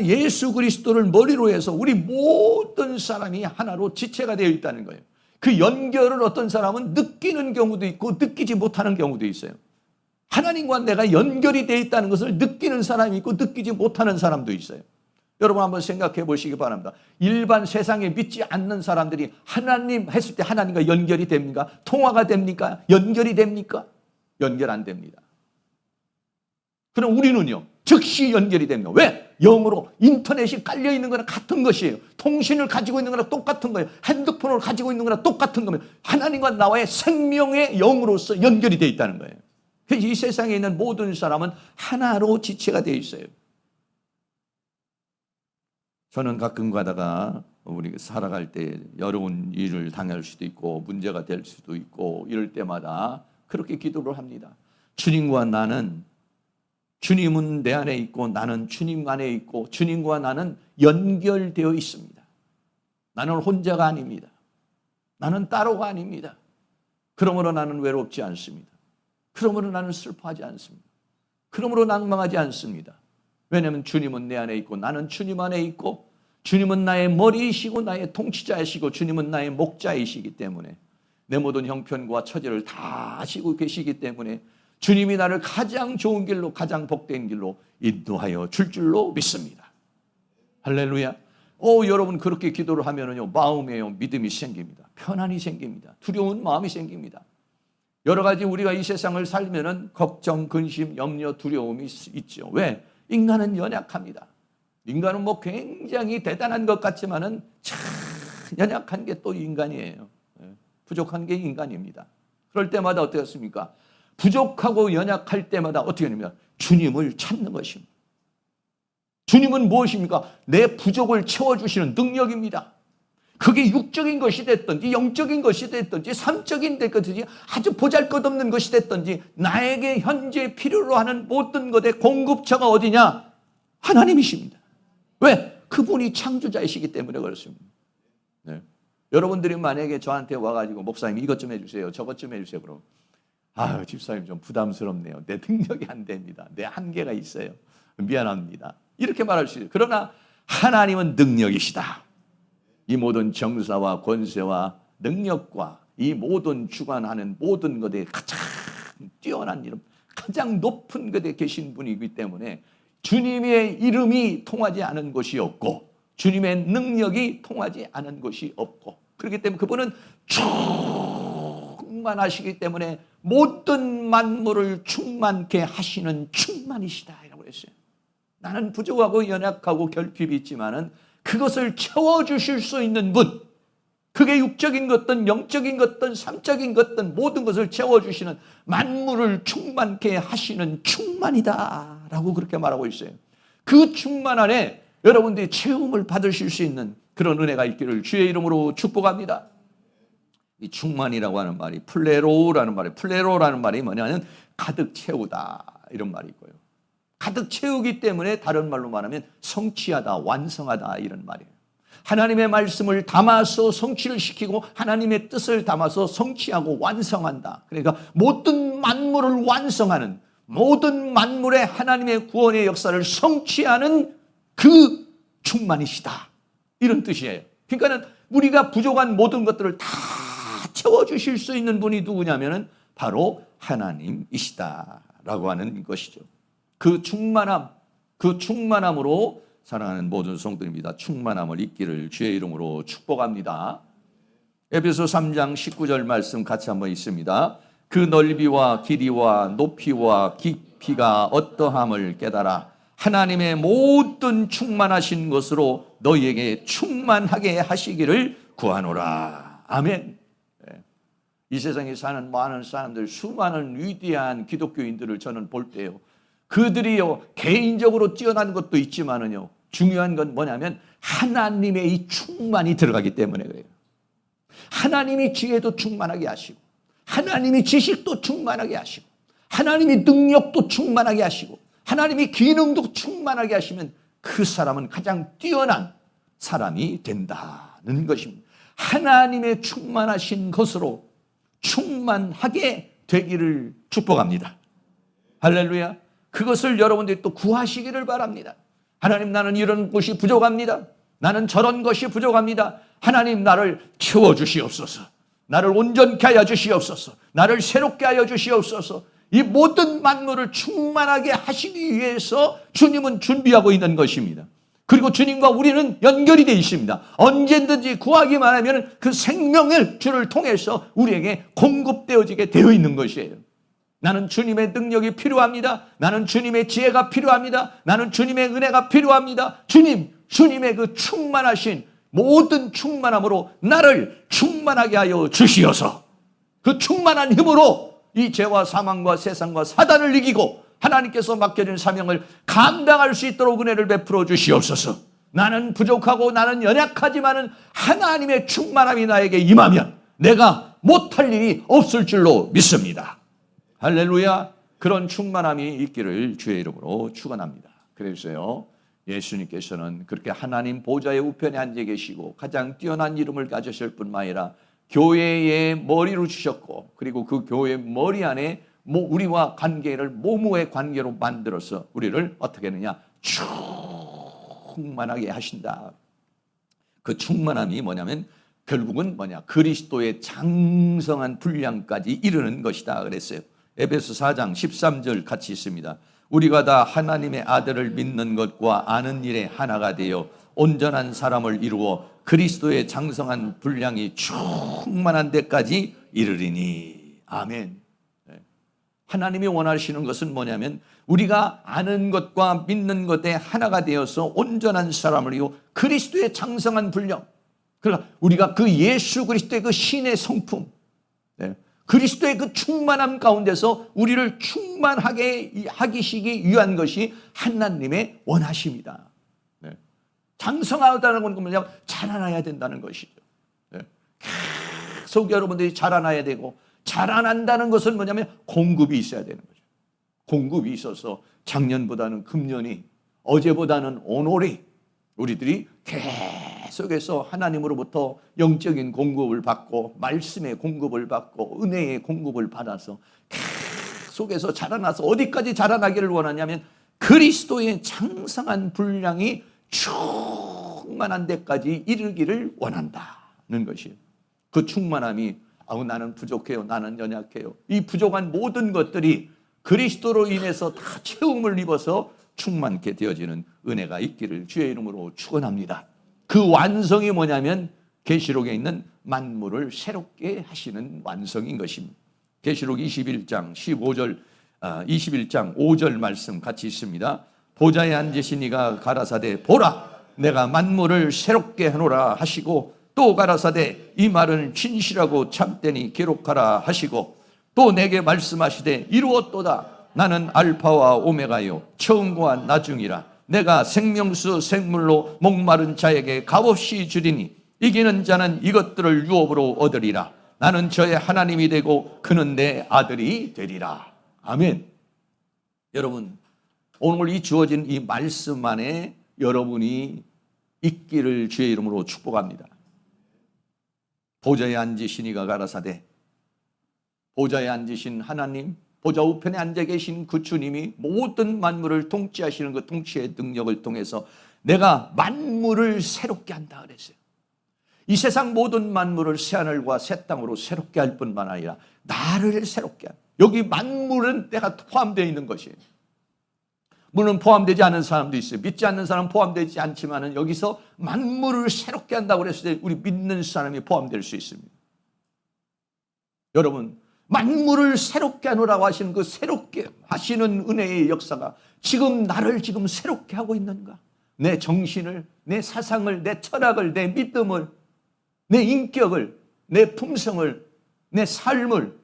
예수 그리스도를 머리로 해서 우리 모든 사람이 하나로 지체가 되어 있다는 거예요. 그 연결을 어떤 사람은 느끼는 경우도 있고 느끼지 못하는 경우도 있어요. 하나님과 내가 연결이 되어 있다는 것을 느끼는 사람이 있고 느끼지 못하는 사람도 있어요. 여러분 한번 생각해 보시기 바랍니다. 일반 세상에 믿지 않는 사람들이 하나님 했을 때 하나님과 연결이 됩니까? 통화가 됩니까? 연결이 됩니까? 연결 안 됩니다. 그럼 우리는요, 즉시 연결이 됩니다. 왜? 영으로 인터넷이 깔려 있는 거랑 같은 것이에요. 통신을 가지고 있는 거랑 똑같은 거예요. 핸드폰을 가지고 있는 거랑 똑같은 거예요. 하나님과 나와의 생명의 영으로서 연결이 되어 있다는 거예요. 그래서 이 세상에 있는 모든 사람은 하나로 지체가 되어 있어요. 저는 가끔 가다가 우리 살아갈 때 어려운 일을 당할 수도 있고 문제가 될 수도 있고 이럴 때마다 그렇게 기도를 합니다. 주님과 나는, 주님은 내 안에 있고 나는 주님 안에 있고 주님과 나는 연결되어 있습니다. 나는 혼자가 아닙니다. 나는 따로가 아닙니다. 그러므로 나는 외롭지 않습니다. 그러므로 나는 슬퍼하지 않습니다. 그러므로 낭망하지 않습니다. 왜냐하면 주님은 내 안에 있고 나는 주님 안에 있고 주님은 나의 머리이시고 나의 통치자이시고 주님은 나의 목자이시기 때문에 내 모든 형편과 처지를 다 아시고 계시기 때문에 주님이 나를 가장 좋은 길로, 가장 복된 길로 인도하여 줄 줄로 믿습니다. 할렐루야. 여러분 그렇게 기도를 하면은요, 마음에 믿음이 생깁니다. 편안이 생깁니다. 두려운 마음이 생깁니다. 여러 가지 우리가 이 세상을 살면은 걱정, 근심, 염려, 두려움이 있죠. 왜? 인간은 연약합니다. 인간은 뭐 굉장히 대단한 것 같지만은 참 연약한 게 또 인간이에요. 부족한 게 인간입니다. 그럴 때마다 어떻습니까? 부족하고 연약할 때마다 어떻게 합니까? 주님을 찾는 것입니다. 주님은 무엇입니까? 내 부족을 채워주시는 능력입니다. 그게 육적인 것이 됐든지 영적인 것이 됐든지 삶적인 됐든지 아주 보잘것없는 것이 됐든지 나에게 현재 필요로 하는 모든 것의 공급처가 어디냐? 하나님이십니다. 왜? 그분이 창조자이시기 때문에 그렇습니다. 네. 여러분들이 만약에 저한테 와가지고 목사님 이것 좀 해주세요, 저것 좀 해주세요, 그럼 집사님 좀 부담스럽네요. 내 능력이 안 됩니다. 내 한계가 있어요. 미안합니다. 이렇게 말할 수 있어요. 그러나 하나님은 능력이시다. 이 모든 정사와 권세와 능력과 이 모든 주관하는 모든 것에 가장 뛰어난 이름, 가장 높은 것에 계신 분이기 때문에 주님의 이름이 통하지 않은 것이 없고 주님의 능력이 통하지 않은 것이 없고, 그렇기 때문에 그분은 충만하시기 때문에 모든 만물을 충만케 하시는 충만이시다 라고 했어요. 나는 부족하고 연약하고 결핍이 있지만은 그것을 채워주실 수 있는 분, 그게 육적인 것든 영적인 것든 삼적인 것든 모든 것을 채워주시는 만물을 충만케 하시는 충만이다 라고 그렇게 말하고 있어요. 그 충만 안에 여러분들이 체험을 받으실 수 있는 그런 은혜가 있기를 주의 이름으로 축복합니다. 이 충만이라고 하는 말이 플레로라는 말이 뭐냐면 가득 채우다 이런 말이 있고요. 가득 채우기 때문에 다른 말로 말하면 성취하다, 완성하다 이런 말이에요. 하나님의 말씀을 담아서 성취를 시키고 하나님의 뜻을 담아서 성취하고 완성한다. 그러니까 모든 만물을 완성하는, 모든 만물의 하나님의 구원의 역사를 성취하는 그 충만이시다 이런 뜻이에요. 그러니까 우리가 부족한 모든 것들을 다 채워주실 수 있는 분이 누구냐면 바로 하나님이시다라고 하는 것이죠. 그 충만함으로 사랑하는 모든 성도입니다. 충만함을 잊기를 주의 이름으로 축복합니다. 에베소 3장 19절 말씀 같이 한번 읽습니다. 그 넓이와 길이와 높이와 깊이가 어떠함을 깨달아 하나님의 모든 충만하신 것으로 너희에게 충만하게 하시기를 구하노라. 아멘. 이 세상에 사는 많은 사람들, 수많은 위대한 기독교인들을 저는 볼 때요, 그들이요 개인적으로 뛰어난 것도 있지만은요 중요한 건 뭐냐면 하나님의 이 충만이 들어가기 때문에 그래요. 하나님이 지혜도 충만하게 하시고 하나님이 지식도 충만하게 하시고 하나님이 능력도 충만하게 하시고 하나님이 기능도 충만하게 하시면 그 사람은 가장 뛰어난 사람이 된다는 것입니다. 하나님의 충만하신 것으로 충만하게 되기를 축복합니다. 할렐루야. 그것을 여러분들이 또 구하시기를 바랍니다. 하나님, 나는 이런 것이 부족합니다. 나는 저런 것이 부족합니다. 하나님, 나를 채워주시옵소서. 나를 온전케 하여 주시옵소서. 나를 새롭게 하여 주시옵소서. 이 모든 만물을 충만하게 하시기 위해서 주님은 준비하고 있는 것입니다. 그리고 주님과 우리는 연결이 되어 있습니다. 언제든지 구하기만 하면 그 생명을 주를 통해서 우리에게 공급되어지게 되어 있는 것이에요. 나는 주님의 능력이 필요합니다. 나는 주님의 지혜가 필요합니다. 나는 주님의 은혜가 필요합니다. 주님의 그 충만하신 모든 충만함으로 나를 충만하게 하여 주시어서 그 충만한 힘으로 이 죄와 사망과 세상과 사단을 이기고 하나님께서 맡겨진 사명을 감당할 수 있도록 은혜를 베풀어 주시옵소서. 나는 부족하고 나는 연약하지만은 하나님의 충만함이 나에게 임하면 내가 못할 일이 없을 줄로 믿습니다. 할렐루야. 그런 충만함이 있기를 주의 이름으로 축원합니다. 그래서요, 예수님께서는 그렇게 하나님 보좌의 우편에 앉아 계시고 가장 뛰어난 이름을 가지실 뿐만 아니라 교회의 머리로 주셨고, 그리고 그 교회 머리 안에 우리와 관계를 모모의 관계로 만들어서 우리를 어떻게 하느냐, 충만하게 하신다. 그 충만함이 뭐냐면 결국은 그리스도의 장성한 분량까지 이르는 것이다 그랬어요. 에베소 4장 13절 같이 있습니다. 우리가 다 하나님의 아들을 믿는 것과 아는 일에 하나가 되어 온전한 사람을 이루어 그리스도의 장성한 분량이 충만한 데까지 이르리니. 아멘. 하나님이 원하시는 것은 뭐냐면 우리가 아는 것과 믿는 것에 하나가 되어서 온전한 사람을 이루어 그리스도의 장성한 분량, 그러니까 우리가 그 예수 그리스도의 그 신의 성품, 그리스도의 그 충만함 가운데서 우리를 충만하게 하시기 위한 것이 하나님의 원하심이다. 장성하다는 건 뭐냐면 자라나야 된다는 것이죠. 계속 여러분들이 자라나야 되고, 자라난다는 것은 뭐냐면 공급이 있어야 되는 거죠. 공급이 있어서 작년보다는 금년이, 어제보다는 오늘이 우리들이 계속해서 하나님으로부터 영적인 공급을 받고 말씀의 공급을 받고 은혜의 공급을 받아서 계속해서 자라나서 어디까지 자라나기를 원하냐면 그리스도의 장성한 분량이 충만한 데까지 이르기를 원한다는 것이에요. 그 충만함이 나는 부족해요, 나는 연약해요, 이 부족한 모든 것들이 그리스도로 인해서 다 채움을 입어서 충만케 되어지는 은혜가 있기를 주의 이름으로 축원합니다. 그 완성이 뭐냐면 계시록에 있는 만물을 새롭게 하시는 완성인 것입니다. 계시록 21장 15절 21장 5절 말씀 같이 있습니다. 보좌에 앉으신 이가 가라사대 보라 내가 만물을 새롭게 하노라 하시고 또 가라사대 이 말은 진실하고 참되니 기록하라 하시고 또 내게 말씀하시되 이루었도다 나는 알파와 오메가요 처음과 나중이라 내가 생명수 생물로 목마른 자에게 값없이 주리니 이기는 자는 이것들을 유업으로 얻으리라 나는 저의 하나님이 되고 그는 내 아들이 되리라. 아멘. 여러분 오늘 이 주어진 이 말씀 안에 여러분이 있기를 주의 이름으로 축복합니다. 보좌에 앉으신 이가 가라사대 보좌에 앉으신 하나님 보좌 우편에 앉아 계신 그 주님이 모든 만물을 통치하시는 그 통치의 능력을 통해서 내가 만물을 새롭게 한다 그랬어요. 이 세상 모든 만물을 새하늘과 새 땅으로 새롭게 할 뿐만 아니라 나를 새롭게 한다. 여기 만물은 내가 포함되어 있는 것이에요. 물론 포함되지 않은 사람도 있어요. 믿지 않는 사람은 포함되지 않지만 여기서 만물을 새롭게 한다고 그랬을 때 우리 믿는 사람이 포함될 수 있습니다. 여러분 만물을 새롭게 하노라고 하시는 그 새롭게 하시는 은혜의 역사가 지금 나를 지금 새롭게 하고 있는가? 내 정신을, 내 사상을, 내 철학을, 내 믿음을, 내 인격을, 내 품성을, 내 삶을,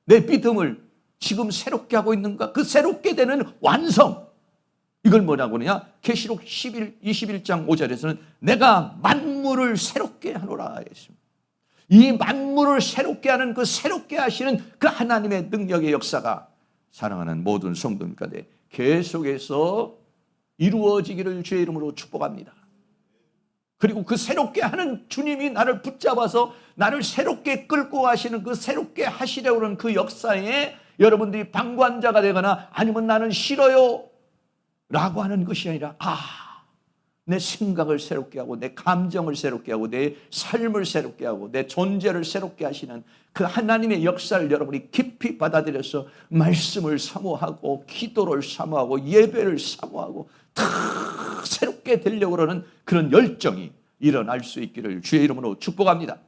내 믿음을 지금 새롭게 하고 있는가? 그 새롭게 되는 완성. 이걸 뭐라고 하느냐? 계시록 21장 5절에서는 내가 만물을 새롭게 하노라 했습니다. 이 만물을 새롭게 하는 그 새롭게 하시는 그 하나님의 능력의 역사가 사랑하는 모든 성도님 가운데 계속해서 이루어지기를 주의 이름으로 축복합니다. 그리고 그 새롭게 하는 주님이 나를 붙잡아서 나를 새롭게 끌고 가시는 그 새롭게 하시려고 하는 그 역사에 여러분들이 방관자가 되거나 아니면 나는 싫어요 라고 하는 것이 아니라 내 생각을 새롭게 하고 내 감정을 새롭게 하고 내 삶을 새롭게 하고 내 존재를 새롭게 하시는 그 하나님의 역사를 여러분이 깊이 받아들여서 말씀을 사모하고 기도를 사모하고 예배를 사모하고 다 새롭게 되려고 하는 그런 열정이 일어날 수 있기를 주의 이름으로 축복합니다.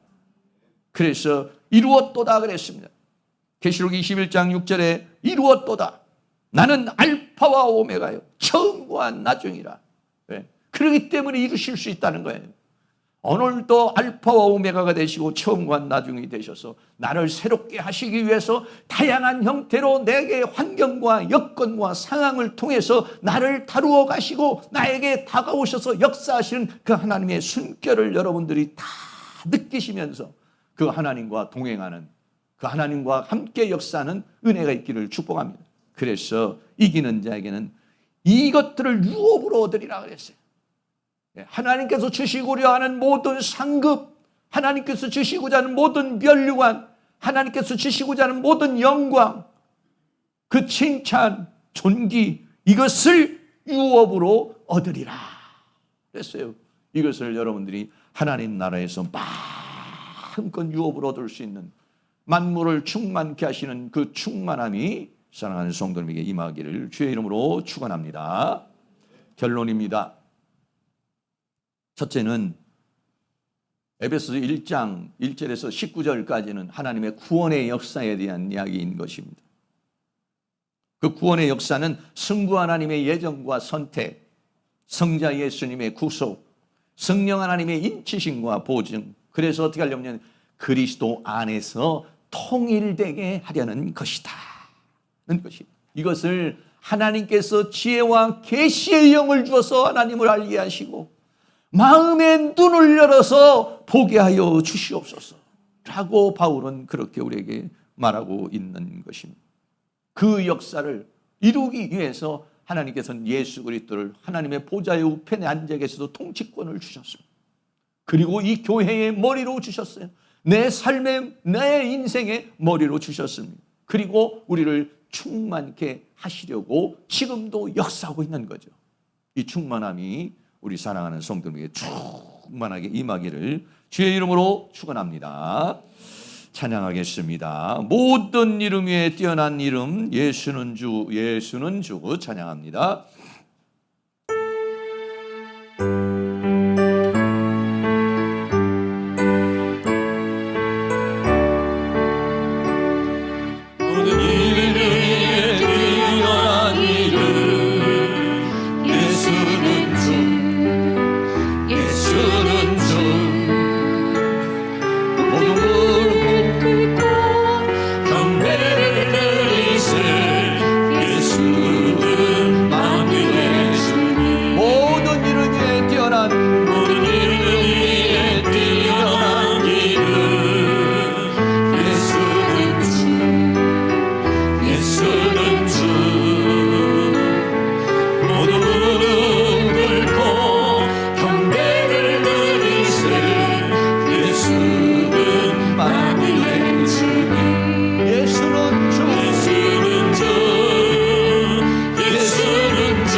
그래서 이루었도다 그랬습니다. 계시록 21장 6절에 이루었도다 나는 알파와 오메가요 처음과 나중이라. 그렇기 때문에 이루실 수 있다는 거예요. 오늘도 알파와 오메가가 되시고 처음과 나중이 되셔서 나를 새롭게 하시기 위해서 다양한 형태로 내게 환경과 여건과 상황을 통해서 나를 다루어 가시고 나에게 다가오셔서 역사하시는 그 하나님의 숨결을 여러분들이 다 느끼시면서 그 하나님과 동행하는 그 하나님과 함께 역사하는 은혜가 있기를 축복합니다. 그래서 이기는 자에게는 이것들을 유업으로 얻으리라 그랬어요. 하나님께서 주시고자 하는 모든 상급, 하나님께서 주시고자 하는 모든 면류관, 하나님께서 주시고자 하는 모든 영광, 그 칭찬, 존귀, 이것을 유업으로 얻으리라 그랬어요. 이것을 여러분들이 하나님 나라에서 마음껏 유업으로 얻을 수 있는 만물을 충만케 하시는 그 충만함이 사랑하는 성도님에게 임하기를 주의 이름으로 축원합니다. 결론입니다. 첫째는 에베소서 1장 1절에서 19절까지는 하나님의 구원의 역사에 대한 이야기인 것입니다. 그 구원의 역사는 성부 하나님의 예정과 선택, 성자 예수님의 구속, 성령 하나님의 인치심과 보증, 그래서 어떻게 하려면 그리스도 안에서 통일되게 하려는 것이다. 이것을 하나님께서 지혜와 계시의 영을 주어서 하나님을 알게 하시고 마음의 눈을 열어서 보게 하여 주시옵소서 라고 바울은 그렇게 우리에게 말하고 있는 것입니다. 그 역사를 이루기 위해서 하나님께서는 예수 그리스도를 하나님의 보좌의 우편에 앉아 계셔도 통치권을 주셨습니다. 그리고 이 교회의 머리로 주셨어요. 내 삶의, 내 인생의 머리로 주셨습니다. 그리고 우리를 충만케 하시려고 지금도 역사하고 있는 거죠. 이 충만함이 우리 사랑하는 성도님에게 충만하게 임하기를 주의 이름으로 축원합니다. 찬양하겠습니다. 모든 이름 위에 뛰어난 이름 예수는 주, 예수는 주 찬양합니다. 모든 이름 위에 뛰어난 이름 예수는 주 예수는 주 모두 무릎 꿇고 경배를 드리세 예수는 만유의 주님 예수는 주 예수는 주 예수는 주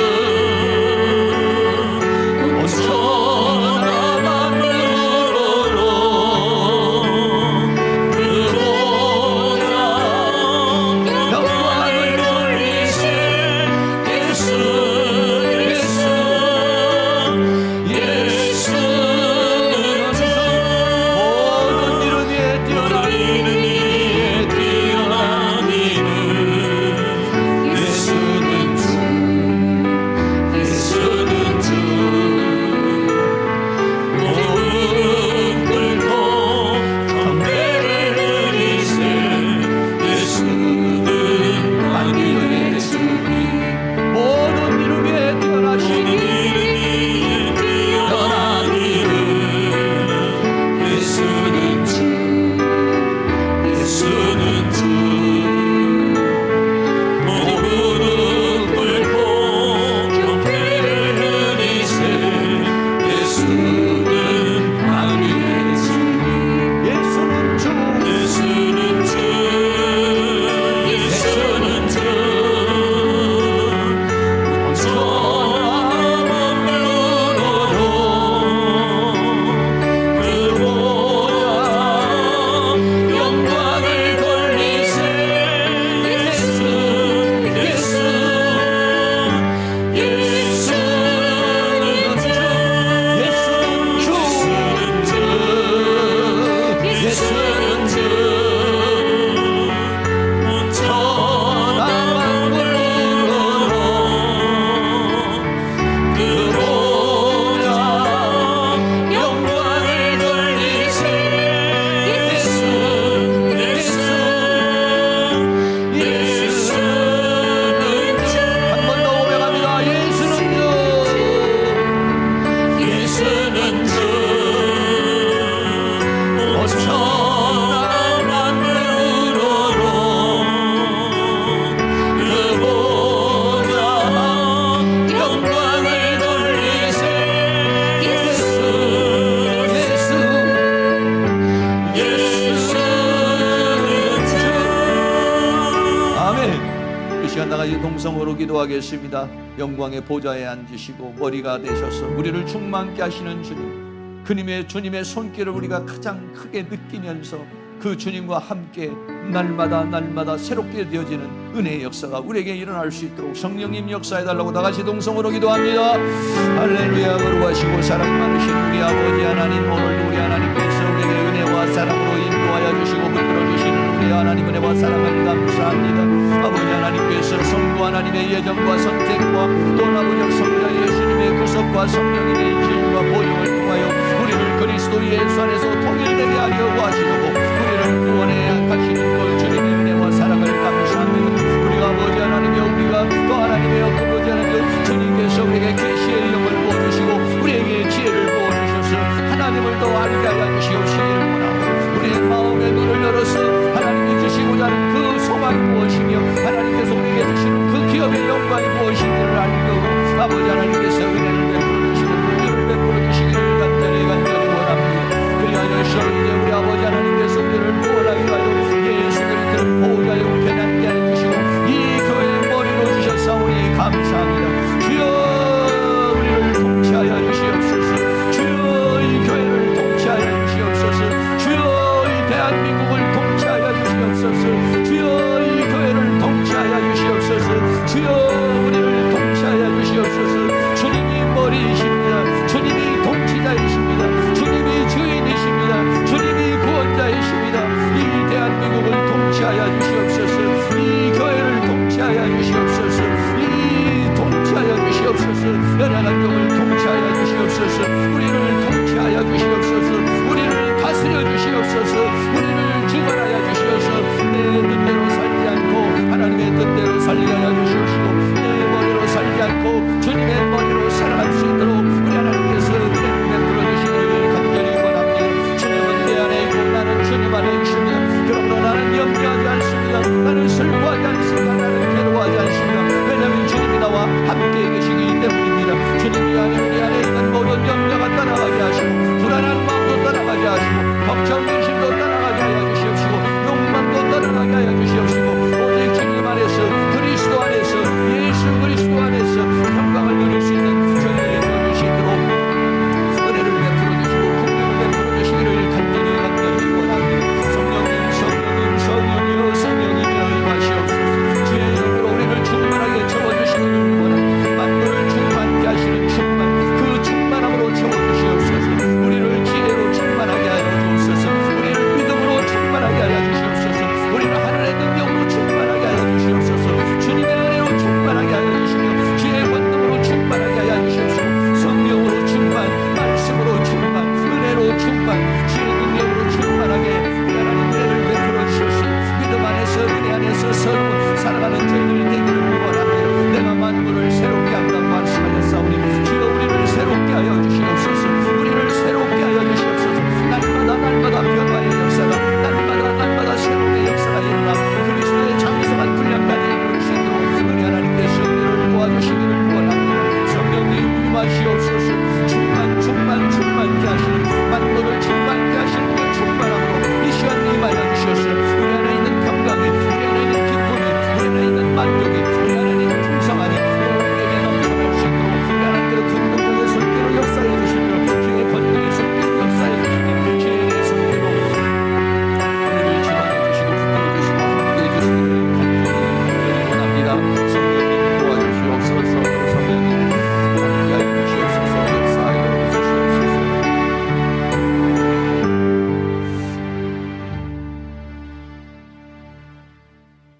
온천하 만물로 그보다 영광을 돌리세 예수 예수 예수는 주 모든 이름 위에 뛰어난 이름 위에 뛰어난 이름 예수는 주 예수는 주 무릎 꿇고 경배를 드리세 예수는 만유의 주님 모든 이름 위에 뛰어나신 뛰어난 이름 예수는 주 예수는 주 무릎 꿇고 경배를 드리세 예수는 만유의 주님 예수는 주 예수는 주 예수는 주 온천하 만물로 그보다 영광을 돌리세 예수 예수 예수는 주 예수는 주 예수는 주 온천하 만물로 그보다 영광을 돌리세 예수 예수 예수는 주 한 번 더 고백합니다 예수는 주 예수는 주 온천하 만물로 그보다 영광을 돌리세 예수 예수 예수는 주 아멘. 이 시간 나가지 동성으로 기도하겠습니다. 영광의 보좌에 앉으시고 머리가 되셔서 우리를 충만케 하시는 주님 주님의 손길을 우리가 가장 크게 느끼면서 그 주님과 함께 날마다 새롭게 되어지는 은혜의 역사가 우리에게 일어날 수 있도록 성령님 역사해달라고 다같이 동성으로 기도합니다. 할렐루야. 거룩하시고 사랑 많으신 우리 아버지 하나님 오늘도 우리 하나님께서 우리에게 은혜와 사랑으로 인도하여 주시고 붙들어 주시는 우리 하나님 은혜와 사랑을 감사합니다. 아버지 하나님께서 성부 하나님의 예정과 선택과 또 아버지 성자 예수님의 구속과 성령님의 인질과 보혈을 통하여 우리를 그리스도 예수 안에서 통일되게 하려 하시려고 우리를 구원해 하시는 것 주님의 은혜와 사랑을 감사합니다. 우리가 아버지 하나님의 우리가 또 하나님의 아버지 하나님 주님께서 우리에게 계시의 영을 부어주시고 우리에게 지혜를 부어주셔서 하나님을 더 알게 하여 주시옵시기를 원하고 우리의 마음의 눈을 열어서 하나님이 주시고자 하는 그 소망이 무엇이며 하나님께서 우리에게 주시는 그 기업의 영광이 무엇인지를 알고 아버지 하나님께서 은혜를 베풀어 주시고 긍휼을 베풀어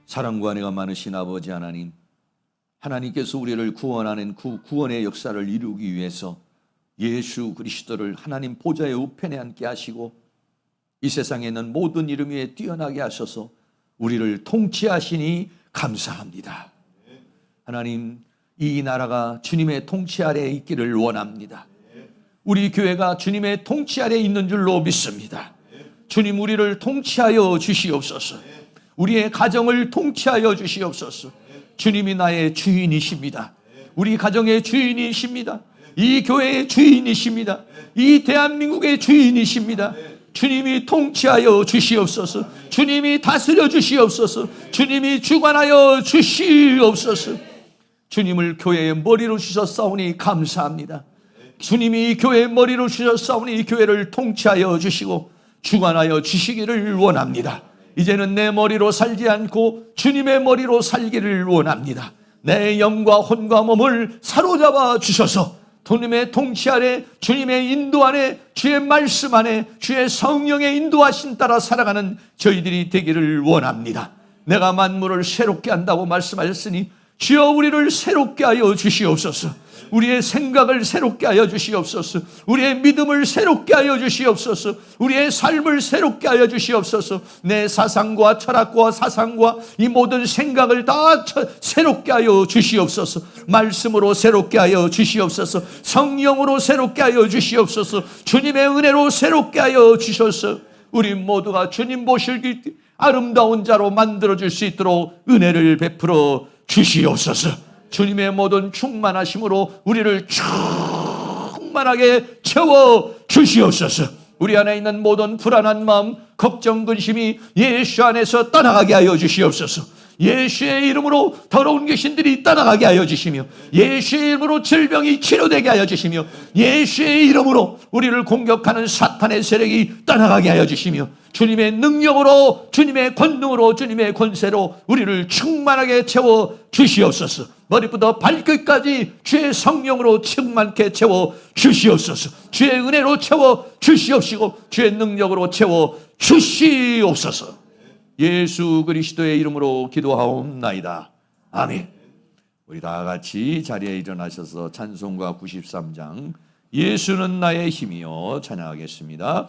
사랑과 은혜가 많으신 아버지 하나님, 하나님께서 우리를 구원하는 구원의 역사를 이루기 위해서 예수 그리스도를 하나님 보좌의 우편에 앉게 하시고 이 세상에 있는 모든 이름 위에 뛰어나게 하셔서 우리를 통치하시니 감사합니다. 하나님, 이 나라가 주님의 통치 아래에 있기를 원합니다. 우리 교회가 주님의 통치 아래에 있는 줄로 믿습니다. 주님, 우리를 통치하여 주시옵소서. 우리의 가정을 통치하여 주시옵소서. 주님이 나의 주인이십니다. 우리 가정의 주인이십니다. 이 교회의 주인이십니다. 이 대한민국의 주인이십니다. 주님이 통치하여 주시옵소서. 주님이 다스려 주시옵소서. 주님이 주관하여 주시옵소서. 주님을 교회의 머리로 주셨사오니 감사합니다. 주님이 교회의 머리로 주셨사오니 이 교회를 통치하여 주시고 주관하여 주시기를 원합니다. 이제는 내 머리로 살지 않고 주님의 머리로 살기를 원합니다. 내 영과 혼과 몸을 사로잡아 주셔서 주님의 통치 아래, 주님의 인도 안에, 주의 말씀 안에, 주의 성령의 인도하심 따라 살아가는 저희들이 되기를 원합니다. 내가 만물을 새롭게 한다고 말씀하셨으니 주여 우리를 새롭게 하여 주시옵소서. 우리의 생각을 새롭게 하여 주시옵소서. 우리의 믿음을 새롭게 하여 주시옵소서. 우리의 삶을 새롭게 하여 주시옵소서. 내 사상과 철학과 사상과 이 모든 생각을 다 새롭게 하여 주시옵소서. 말씀으로 새롭게 하여 주시옵소서. 성령으로 새롭게 하여 주시옵소서. 주님의 은혜로 새롭게 하여 주셔서 우리 모두가 주님 보실 아름다운 자로 만들어줄 수 있도록 은혜를 베풀어 주시옵소서. 주님의 모든 충만하심으로 우리를 충만하게 채워 주시옵소서. 우리 안에 있는 모든 불안한 마음, 걱정, 근심이 예수 안에서 떠나가게 하여 주시옵소서. 예수의 이름으로 더러운 귀신들이 떠나가게 하여 주시며 예수의 이름으로 질병이 치료되게 하여 주시며 예수의 이름으로 우리를 공격하는 사탄의 세력이 떠나가게 하여 주시며 주님의 능력으로, 주님의 권능으로, 주님의 권세로 우리를 충만하게 채워 주시옵소서. 머리부터 발끝까지 주의 성령으로 충만케 채워 주시옵소서. 주의 은혜로 채워 주시옵시고 주의 능력으로 채워 주시옵소서. 예수 그리스도의 이름으로 기도하옵나이다. 아멘. 우리 다 같이 자리에 일어나셔서 찬송가 93장 예수는 나의 힘이요 찬양하겠습니다.